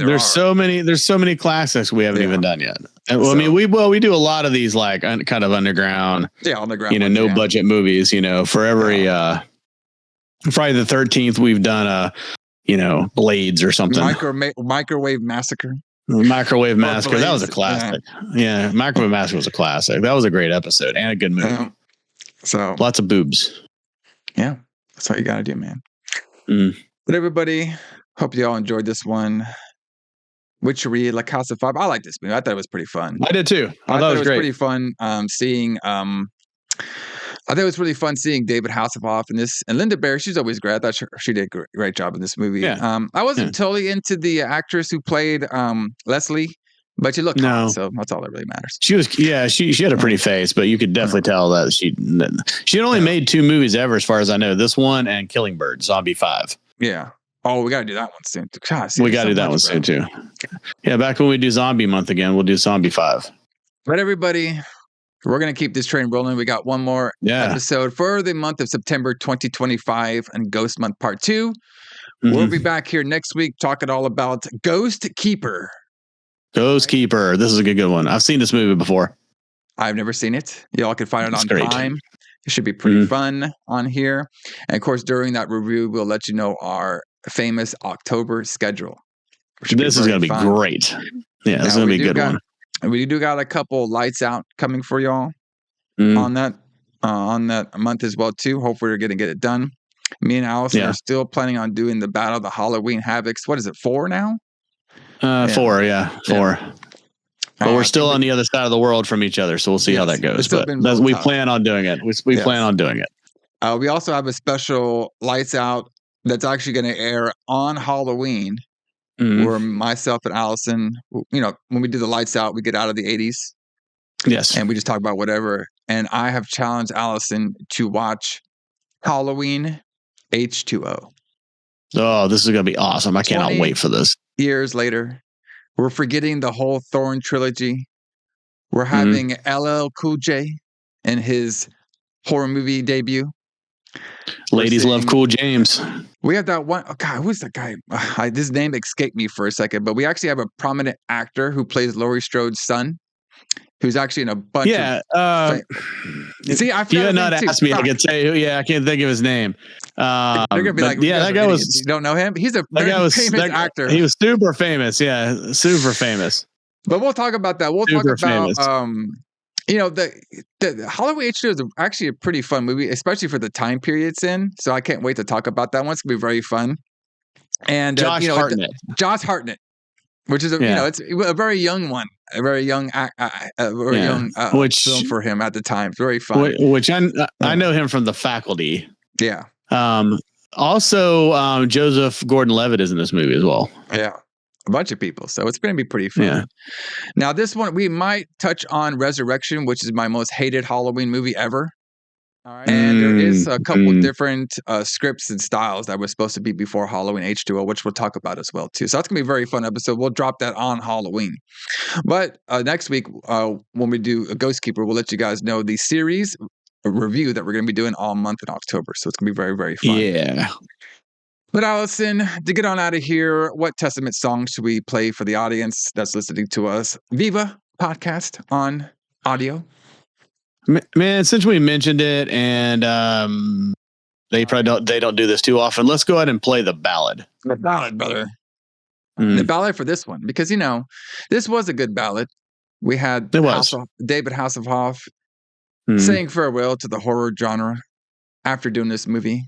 there's so many classics we haven't even done yet. And, we do a lot of these like kind of underground. Yeah, underground. No budget movies. For every Friday the 13th, we've done Blades or something. Microwave Massacre. Microwave Massacre. That was a classic. Yeah, Microwave Massacre was a classic. That was a great episode and a good movie. So lots of boobs. Yeah, that's what you got to do, man. But everybody, hope you all enjoyed this one. Witchery, La Casa 5. I like this movie. I thought it was pretty fun. I did too. I thought it was great. Pretty fun seeing. I think it was really fun seeing David Hasselhoff in this, and Linda Blair. She's always great. I thought she did a great job in this movie. Yeah. I wasn't totally into the actress who played Leslie, but she looked hot, so that's all that really matters. She was, she had a pretty face, but you could definitely tell that she had only made 2 movies ever, as far as I know. This one and Killing Bird, Zombie 5. Yeah. Oh, we got to do that one soon. God, we got to do that one soon too. Yeah, back when we do Zombie Month again, we'll do Zombie 5. But everybody, we're going to keep this train rolling. We got one more episode for the month of September 2025 and Ghost Month Part 2. We'll be back here next week talking all about Ghost Keeper. Ghost Keeper. This is a good one. I've seen this movie before. I've never seen it. Y'all can find it on Prime. It should be pretty fun on here. And of course, during that review, we'll let you know our famous October schedule. This is going to be great. Yeah, this is going to be a good one. We do got a couple lights out coming for y'all on that month as well too. Hopefully we're going to get it done. Me and Alison are still planning on doing the Battle of the Halloween Havocs. What is it, 4 now? 4, 4. But we're still on the other side of the world from each other, so we'll see how that goes. But we plan on doing it. We plan on doing it. We also have a special lights out that's actually going to air on Halloween, where myself and Alison, when we do the lights out, we get out of the 80s. Yes. And we just talk about whatever. And I have challenged Alison to watch Halloween H2O. Oh, this is going to be awesome. I cannot wait for this. Years later, we're forgetting the whole Thorn trilogy. We're having LL Cool J in his horror movie debut. Ladies love Cool James. We have that one. Oh God, who's that guy? His name escaped me for a second, but we actually have a prominent actor who plays Laurie Strode's son, who's actually in a bunch of. See, I forgot. You had not asked me. I could say who. Yeah, I can't think of his name. They're gonna be like, that guy was. You don't know him? He's a very famous actor. He was super famous. Yeah, super famous. But we'll talk about that. We'll talk about the Halloween H2 is actually a pretty fun movie, especially for the time period it's in. So I can't wait to talk about that one. It's gonna be very fun. And Josh Hartnett, which is it's a very young one, a very young, film for him at the time. It's very fun. Which I know him from The Faculty. Yeah. Also, Joseph Gordon-Levitt is in this movie as well. Yeah. A bunch of people. So it's going to be pretty fun. Yeah. Now, this one, we might touch on Resurrection, which is my most hated Halloween movie ever. All right. And there is a couple different scripts and styles that were supposed to be before Halloween H2O, which we'll talk about as well, too. So that's going to be a very fun episode. We'll drop that on Halloween. But next week, when we do a Ghost Keeper, we'll let you guys know the series review that we're going to be doing all month in October. So it's going to be very, very fun. Yeah. But Alison, to get on out of here, what Testament song should we play for the audience that's listening to us? Viva podcast on audio. Man, since we mentioned it, and they don't do this too often, let's go ahead and play the ballad. The ballad, brother. The ballad for this one, because this was a good ballad. We had David Hasselhoff saying farewell to the horror genre after doing this movie.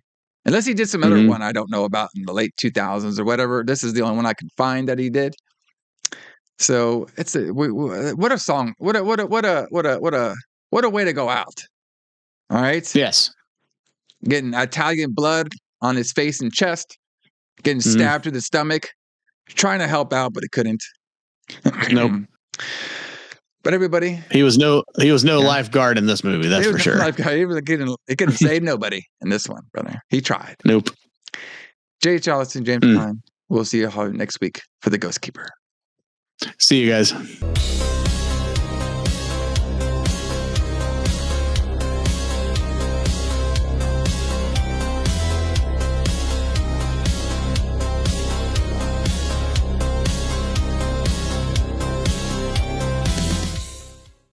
Unless he did some other one I don't know about in the late 2000s or whatever. This is the only one I can find that he did. So it's what a song! What a way to go out! All right. Yes. Getting Italian blood on his face and chest, getting stabbed through the stomach, trying to help out, but he couldn't. Nope. But everybody, he was no lifeguard in this movie. That's for sure. He couldn't save nobody in this one, brother. He tried. Nope. J.H. Alison, James Klein. We'll see you all next week for the Ghost Keeper. See you guys.